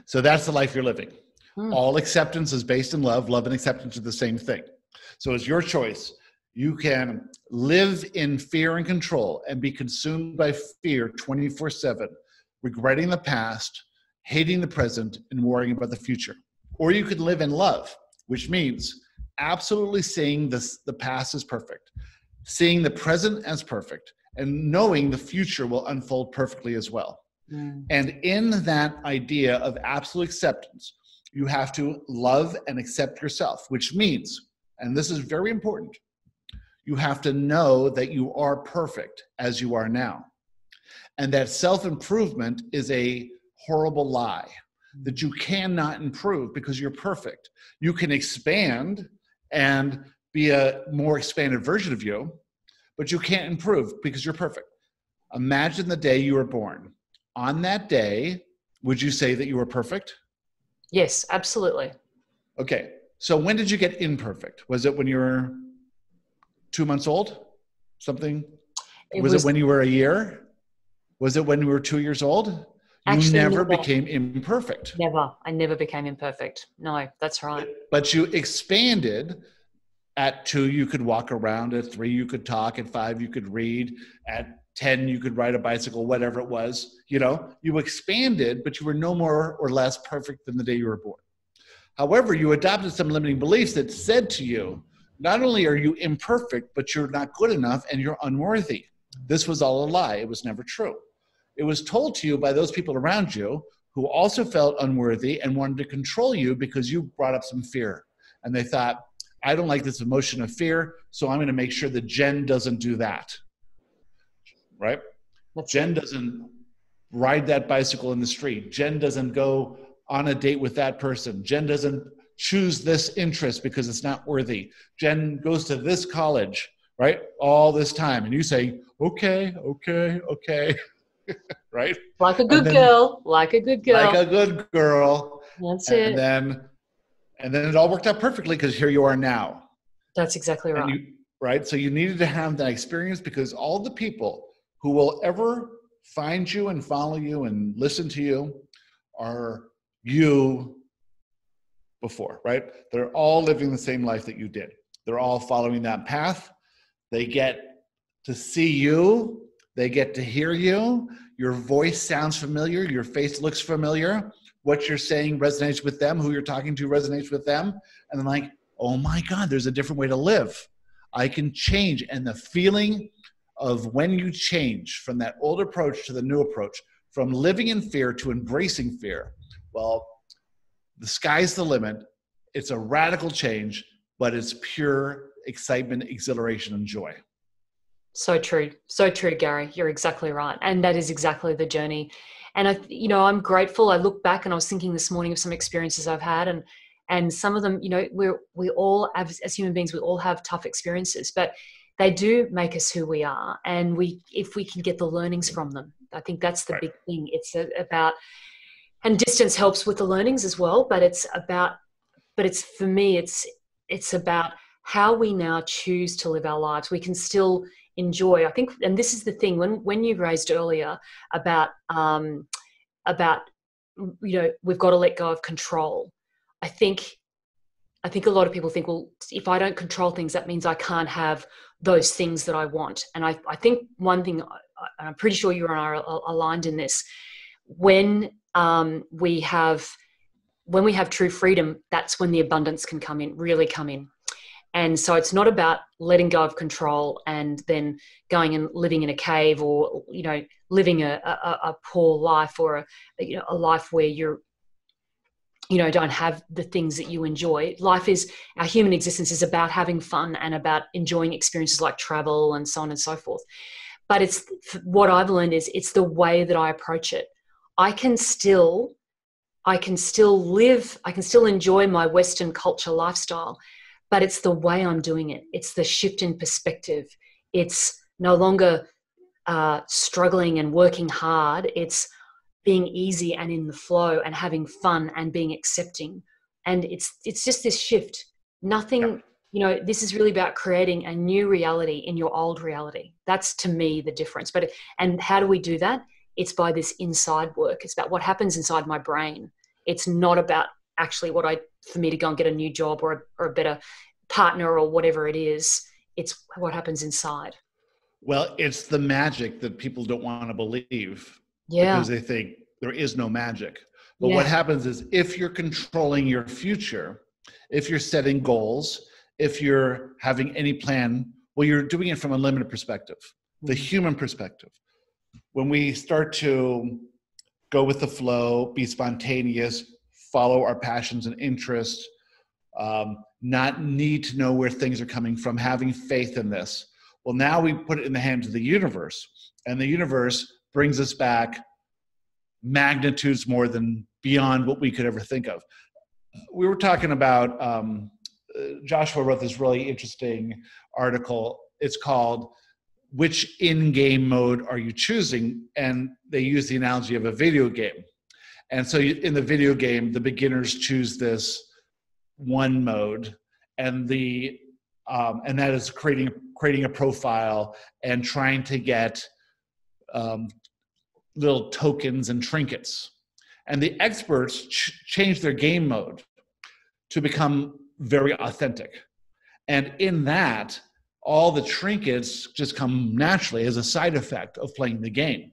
S2: So that's the life you're living. All acceptance is based in love. Love and acceptance are the same thing. So it's your choice. You can live in fear and control and be consumed by fear 24/7, regretting the past, hating the present, and worrying about the future. Or you could live in love, which means absolutely seeing the past as perfect, seeing the present as perfect, and knowing the future will unfold perfectly as well. And in that idea of absolute acceptance, you have to love and accept yourself, which means, and this is very important, you have to know that you are perfect as you are now. And that self-improvement is a horrible lie, that you cannot improve because you're perfect. You can expand and be a more expanded version of you, but you can't improve because you're perfect. Imagine the day you were born. On that day, would you say that you were perfect?
S1: Yes, absolutely.
S2: Okay, so when did you get imperfect? Was it when you were 2 months old? Something? Was it when you were a year? Was it when you were 2 years old? You never became imperfect.
S1: Never. I never became imperfect. No, that's right.
S2: But you expanded. At 2, you could walk around. At 3, you could talk. At 5, you could read. At 10, you could ride a bicycle, whatever it was. You expanded, but you were no more or less perfect than the day you were born. However, you adopted some limiting beliefs that said to you, not only are you imperfect, but you're not good enough and you're unworthy. This was all a lie. It was never true. It was told to you by those people around you who also felt unworthy and wanted to control you because you brought up some fear. And they thought, I don't like this emotion of fear, so I'm going to make sure that Jen doesn't do that. Right? Jen doesn't ride that bicycle in the street. Jen doesn't go on a date with that person. Jen doesn't choose this interest because it's not worthy. Jen goes to this college, right? All this time. And you say, okay. Right?
S1: Like a good girl.
S2: Like a good girl.
S1: That's it.
S2: And then it all worked out perfectly because here you are now.
S1: That's exactly right.
S2: Right? So you needed to have that experience because all the people who will ever find you and follow you and listen to you are you before, right? They're all living the same life that you did. They're all following that path. They get to see you. They get to hear you. Your voice sounds familiar. Your face looks familiar. What you're saying resonates with them. Who you're talking to resonates with them. And they're like, oh my God, there's a different way to live. I can change. And the feeling of when you change from that old approach to the new approach, from living in fear to embracing fear, well, the sky's the limit. It's a radical change, but it's pure excitement, exhilaration, and joy.
S1: So true. So true, Gary. You're exactly right. And that is exactly the journey. And I'm grateful. I look back and I was thinking this morning of some experiences I've had, and some of them, we all have, as human beings, we all have tough experiences, but they do make us who we are. And if we can get the learnings from them, I think that's the big thing. It's about, and distance helps with the learnings as well, but for me, it's about how we now choose to live our lives. We can still enjoy, I think, and this is the thing, when you raised earlier about about, we've got to let go of control. I think a lot of people think, well, if I don't control things, that means I can't have those things that I want. And I think one thing, I'm pretty sure you and I are aligned in this, when we have true freedom, that's when the abundance can really come in. And so it's not about letting go of control and then going and living in a cave, or, living a poor life, or a life where you're, don't have the things that you enjoy. Our human existence is about having fun and about enjoying experiences like travel and so on and so forth. But what I've learned is it's the way that I approach it. I can still enjoy my Western culture lifestyle, but it's the way I'm doing it. It's the shift in perspective. It's no longer struggling and working hard. It's being easy and in the flow and having fun and being accepting. And it's just this shift. Nothing, this is really about creating a new reality in your old reality. That's, to me, the difference. And how do we do that? It's by this inside work. It's about what happens inside my brain. It's not about actually for me to go and get a new job or a better partner or whatever it is. It's what happens inside.
S2: Well, it's the magic that people don't want to believe.
S1: Yeah.
S2: Because they think there is no magic. But what happens is, if you're controlling your future, if you're setting goals, if you're having any plan, well, you're doing it from a limited perspective, the human perspective. When we start to go with the flow, be spontaneous, follow our passions and interests, not need to know where things are coming from, having faith in this. Well, now we put it in the hands of the universe, and the universe brings us back magnitudes more than beyond what we could ever think of. We were talking about, Joshua wrote this really interesting article. It's called, "Which in-game mode are you choosing?" And they use the analogy of a video game. And so in the video game, the beginners choose this one mode, and that is creating a profile and trying to get little tokens and trinkets. And the experts change their game mode to become very authentic. And in that, all the trinkets just come naturally as a side effect of playing the game.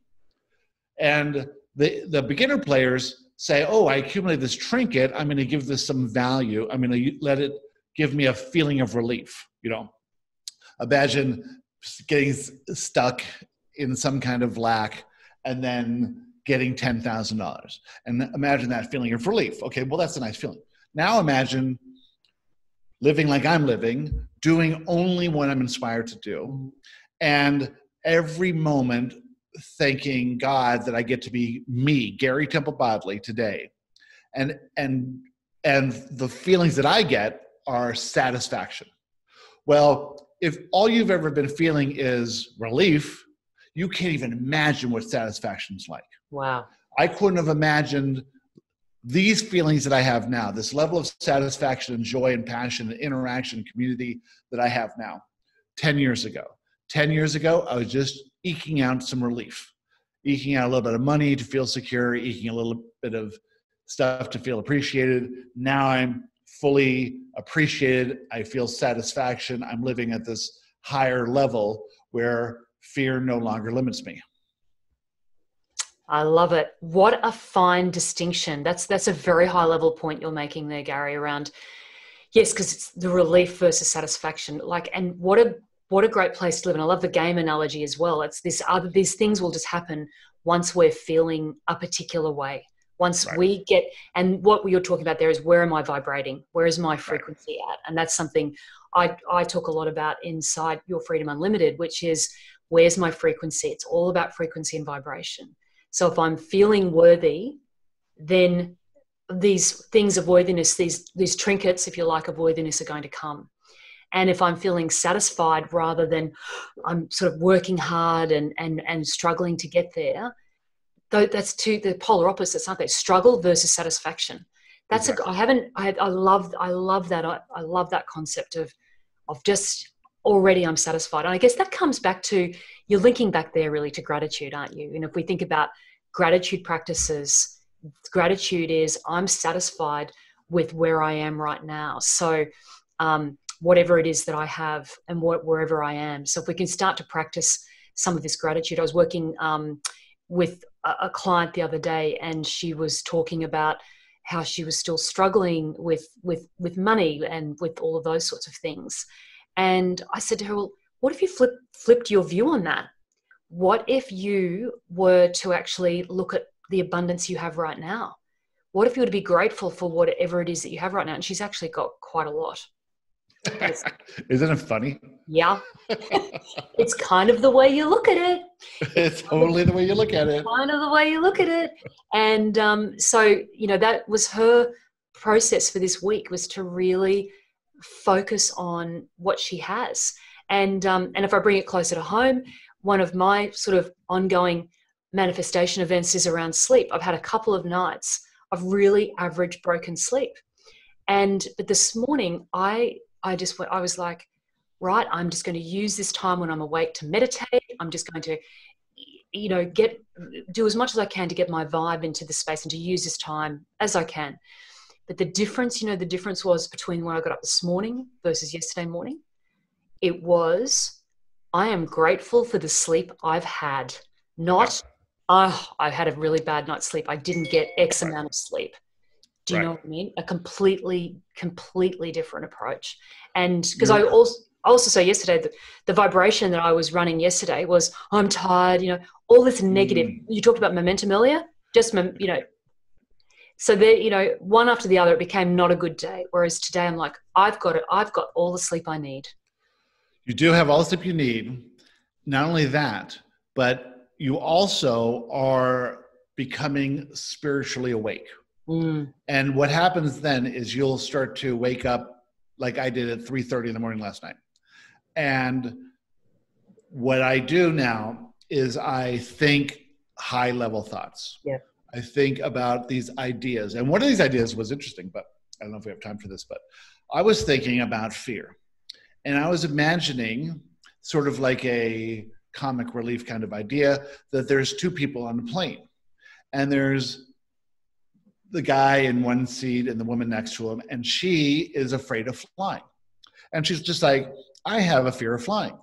S2: And the beginner players say, oh, I accumulated this trinket, I'm going to give this some value. I'm going to let it give me a feeling of relief. Imagine getting stuck in some kind of lack and then getting $10,000. And imagine that feeling of relief. Okay, well, that's a nice feeling. Now imagine living like I'm living, doing only what I'm inspired to do, and every moment thanking God that I get to be me, Gary Temple Bodley, today. And the feelings that I get are satisfaction. Well, if all you've ever been feeling is relief, you can't even imagine what satisfaction's like.
S1: Wow.
S2: I couldn't have imagined these feelings that I have now, this level of satisfaction and joy and passion and interaction and community that I have now, 10 years ago. 10 years ago, I was just eking out some relief, eking out a little bit of money to feel secure, eking a little bit of stuff to feel appreciated. Now I'm fully appreciated. I feel satisfaction. I'm living at this higher level where fear no longer limits me.
S1: I love it. What a fine distinction. That's a very high level point you're making there, Gary, around, yes, because it's the relief versus satisfaction. And what a great place to live. And I love the game analogy as well. It's these things will just happen once we're feeling a particular way. Once we get, and what you're talking about there is, where am I vibrating? Where is my frequency at? And that's something I talk a lot about inside Your Freedom Unlimited, which is, where's my frequency? It's all about frequency and vibration. So if I'm feeling worthy, then these things of worthiness, these trinkets, if you like, of worthiness are going to come. And if I'm feeling satisfied rather than I'm sort of working hard and struggling to get there, that's the polar opposites, aren't they? Struggle versus satisfaction. That's exactly. I love that. I love that concept of just already I'm satisfied. And I guess that comes back to, you're linking back there really to gratitude, aren't you? And if we think about gratitude practices. Gratitude is I'm satisfied with where I am right now. So whatever it is that I have and wherever I am. So if we can start to practice some of this gratitude. I was working with a client the other day, and she was talking about how she was still struggling with money and with all of those sorts of things. And I said to her, well, what if you flipped your view on that? What if you were to actually look at the abundance you have right now? What if you were to be grateful for whatever it is that you have right now? And she's actually got quite a lot.
S2: Isn't it funny?
S1: Yeah. It's kind of the way you look at it.
S2: It's totally the way you look at it.
S1: Kind of the way you look at it. And so, that was her process for this week, was to really focus on what she has. And if I bring it closer to home, one of my sort of ongoing manifestation events is around sleep. I've had a couple of nights of really average broken sleep. But this morning I was like, right, I'm just going to use this time when I'm awake to meditate. I'm just going to, do as much as I can to get my vibe into the space and to use this time as I can. But the difference was between when I got up this morning versus yesterday morning. It was, I am grateful for the sleep I've had, not, I had a really bad night's sleep. I didn't get X amount of sleep. Do you know what I mean? A completely different approach. And because I also saw yesterday that the vibration that I was running yesterday was, I'm tired, all this negative. You talked about momentum earlier, so there, one after the other, it became not a good day. Whereas today I'm like, I've got all the sleep I need.
S2: You do have all the sleep you need. Not only that, but you also are becoming spiritually awake. And what happens then is you'll start to wake up like I did at 3:30 in the morning last night. And what I do now is I think high level thoughts.
S1: Yeah.
S2: I think about these ideas. And one of these ideas was interesting, but I don't know if we have time for this, but I was thinking about fear. And I was imagining sort of like a comic relief kind of idea that there's two people on the plane. And there's the guy in one seat and the woman next to him, and she is afraid of flying. And she's just like, I have a fear of flying.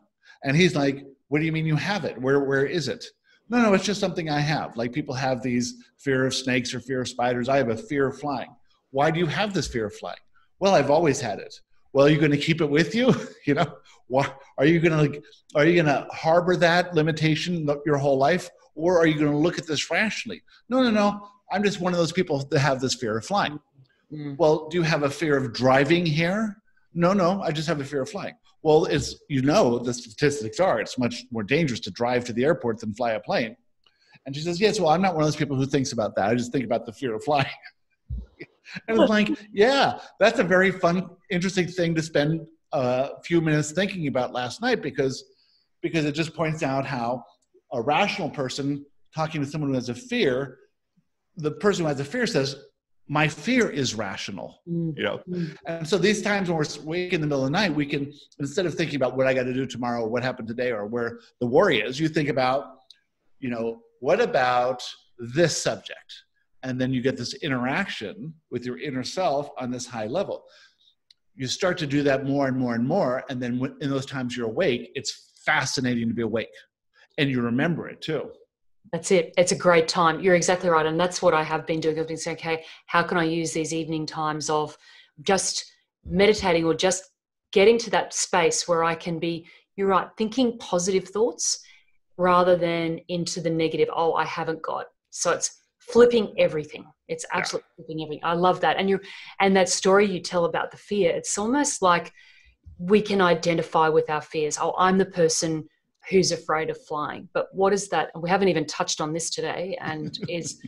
S2: And he's like, what do you mean you have it? Where is it? No, it's just something I have. Like people have these fear of snakes or fear of spiders. I have a fear of flying. Why do you have this fear of flying? Well, I've always had it. Well, are you going to keep it with you? Are you going to harbor that limitation your whole life? Or are you going to look at this rationally? No. I'm just one of those people that have this fear of flying. Well, do you have a fear of driving here? No, I just have a fear of flying. Well, the statistics are, it's much more dangerous to drive to the airport than fly a plane. And she says, yes, well, I'm not one of those people who thinks about that. I just think about the fear of flying. And I'm like, yeah, that's a very fun, interesting thing to spend a few minutes thinking about last night because it just points out how a rational person talking to someone who has a fear, the person who has a fear says, my fear is rational, And so these times when we're awake in the middle of the night, we can, instead of thinking about what I got to do tomorrow, what happened today, or where the worry is, you think about, what about this subject? And then you get this interaction with your inner self on this high level. You start to do that more and more and more. And then in those times you're awake, it's fascinating to be awake. And you remember it too.
S1: That's it. It's a great time. You're exactly right. And that's what I have been doing. I've been saying, okay, how can I use these evening times of just meditating or just getting to that space where I can be, you're right, thinking positive thoughts rather than into the negative, oh, I haven't got. So it's flipping everything. It's absolutely flipping everything. I love that. And that story you tell about the fear, it's almost like we can identify with our fears. Oh, I'm the person who's afraid of flying. But what is that? We haven't even touched on this today. And is,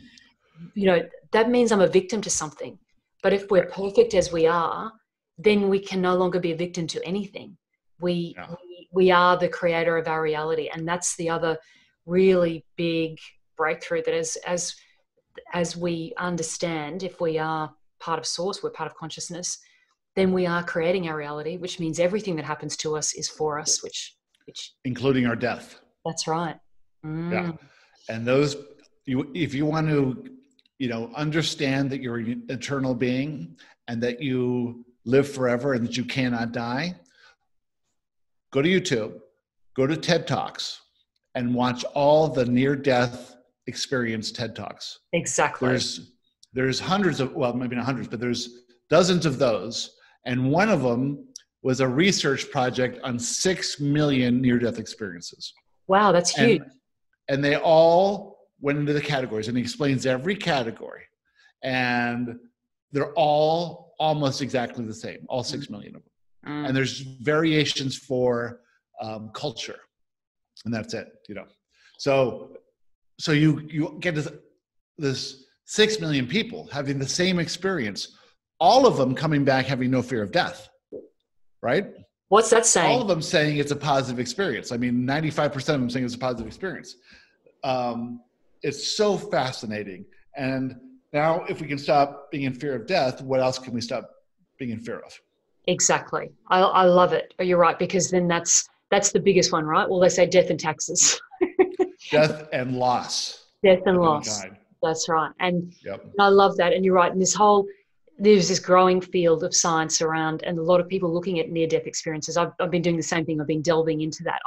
S1: that means I'm a victim to something. But if we're perfect as we are, then we can no longer be a victim to anything. We are the creator of our reality. And that's the other really big breakthrough, that as we understand, if we are part of source, we're part of consciousness, then we are creating our reality, which means everything that happens to us is for us, which
S2: including our death.
S1: That's right.
S2: Yeah. And those if you want to, understand that you're an eternal being and that you live forever and that you cannot die, go to YouTube, go to TED Talks, and watch all the near-death experience TED Talks.
S1: Exactly.
S2: There's hundreds of, well, maybe not hundreds, but there's dozens of those. And one of them was a research project on 6 million near-death experiences.
S1: Wow, that's huge.
S2: And they all went into the categories, and he explains every category. And they're all almost exactly the same, all 6 million of them. And there's variations for culture, and that's it, So you get this 6 million people having the same experience, all of them coming back having no fear of death, right?
S1: What's that saying?
S2: All of them saying it's a positive experience. I mean, 95% of them saying it's a positive experience. It's so fascinating. And now if we can stop being in fear of death, what else can we stop being in fear of?
S1: Exactly. I love it. You're right, because then that's the biggest one, right? Well, they say death and taxes.
S2: Death and loss.
S1: Death and loss. That's right. And
S2: yep.
S1: I love that. And you're right. And there's this growing field of science around, and a lot of people looking at near-death experiences. I've been doing the same thing. I've been delving into that.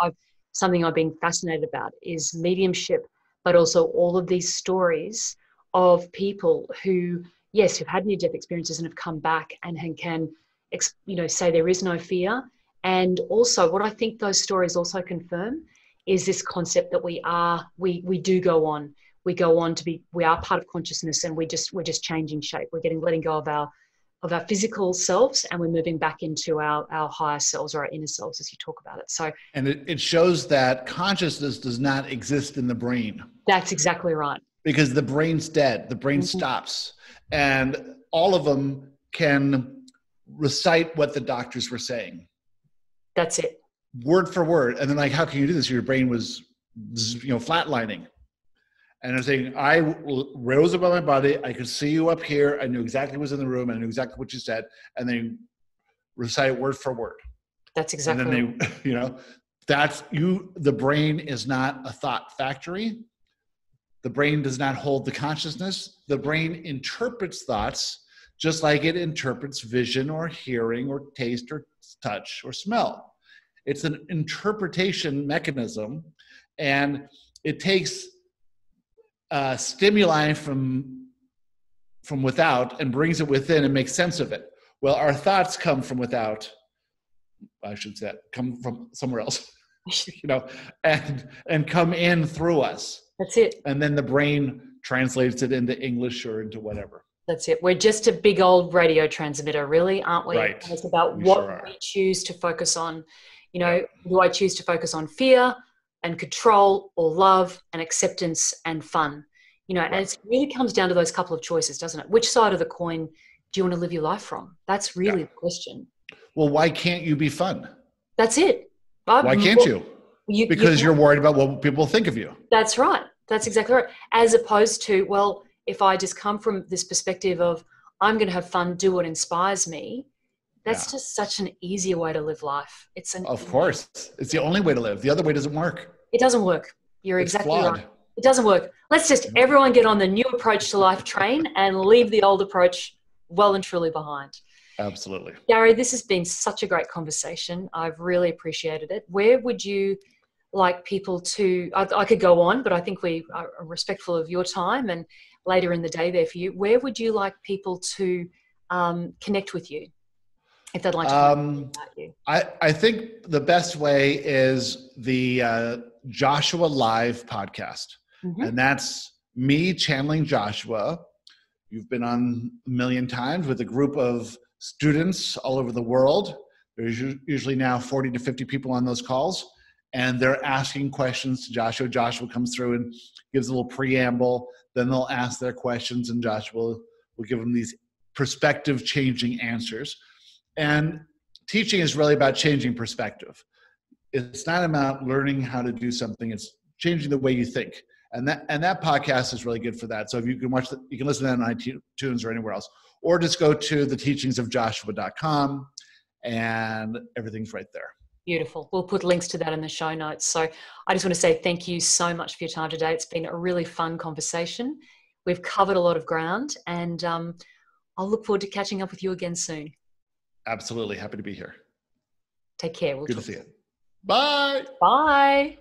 S1: Something I've been fascinated about is mediumship, but also all of these stories of people who, yes, have had near-death experiences and have come back and can, say there is no fear. And also what I think those stories also confirm is this concept that we do go on. We go on to be, we are part of consciousness, and we're just changing shape. We're letting go of our physical selves, and we're moving back into our higher selves, or our inner selves, as you talk about it. So,
S2: and it shows that consciousness does not exist in the brain.
S1: That's exactly right.
S2: Because the brain's dead. The brain stops, and all of them can recite what the doctors were saying.
S1: That's it. Word
S2: for word. And then, like, how can you do this? Your brain was, flatlining. And I'm saying, I rose above my body. I could see you up here. I knew exactly what was in the room. I knew exactly what you said. And then recite it word for word.
S1: That's exactly.
S2: And then the brain is not a thought factory. The brain does not hold the consciousness. The brain interprets thoughts just like it interprets vision or hearing or taste or touch or smell. It's an interpretation mechanism, and it takes stimuli from without and brings it within and makes sense of it. Well, our thoughts come from without. I should say come from somewhere else, and come in through us.
S1: That's it.
S2: And then the brain translates it into English or into whatever.
S1: That's it. We're just a big old radio transmitter, really, aren't we?
S2: Right.
S1: And it's about what we choose to focus on. Do I choose to focus on fear and control, or love and acceptance and fun? And it really comes down to those couple of choices, doesn't it? Which side of the coin do you want to live your life from? That's really the question.
S2: Well, why can't you be fun?
S1: That's it.
S2: Why can't you? Because you're worried about what people think of you.
S1: That's right. That's exactly right. As opposed to, well, if I just come from this perspective of I'm going to have fun, do what inspires me, that's just such an easier way to live life.
S2: Of course. It's the only way to live. The other way doesn't work.
S1: It doesn't work. You're exactly right. It doesn't work. Let's just everyone get on the new approach to life train and leave the old approach well and truly behind.
S2: Absolutely.
S1: Gary, this has been such a great conversation. I've really appreciated it. Where would you like people to, I could go on, but I think we are respectful of your time and later in the day there for you. Where would you like people to connect with you if they'd like to know about you?
S2: I think the best way is the Joshua Live podcast. Mm-hmm. And that's me channeling Joshua. You've been on a million times with a group of students all over the world. There's usually now 40 to 50 people on those calls, and they're asking questions to Joshua. Joshua comes through and gives a little preamble. Then they'll ask their questions, and Joshua will give them these perspective-changing answers. And teaching is really about changing perspective. It's not about learning how to do something. It's changing the way you think. And that podcast is really good for that. So if you can you can listen to that on iTunes or anywhere else, or just go to theteachingsofjoshua.com and everything's right there.
S1: Beautiful. We'll put links to that in the show notes. So I just want to say thank you so much for your time today. It's been a really fun conversation. We've covered a lot of ground, and I'll look forward to catching up with you again soon.
S2: Absolutely. Happy to be here.
S1: Take care.
S2: Good to see you. Bye.
S1: Bye.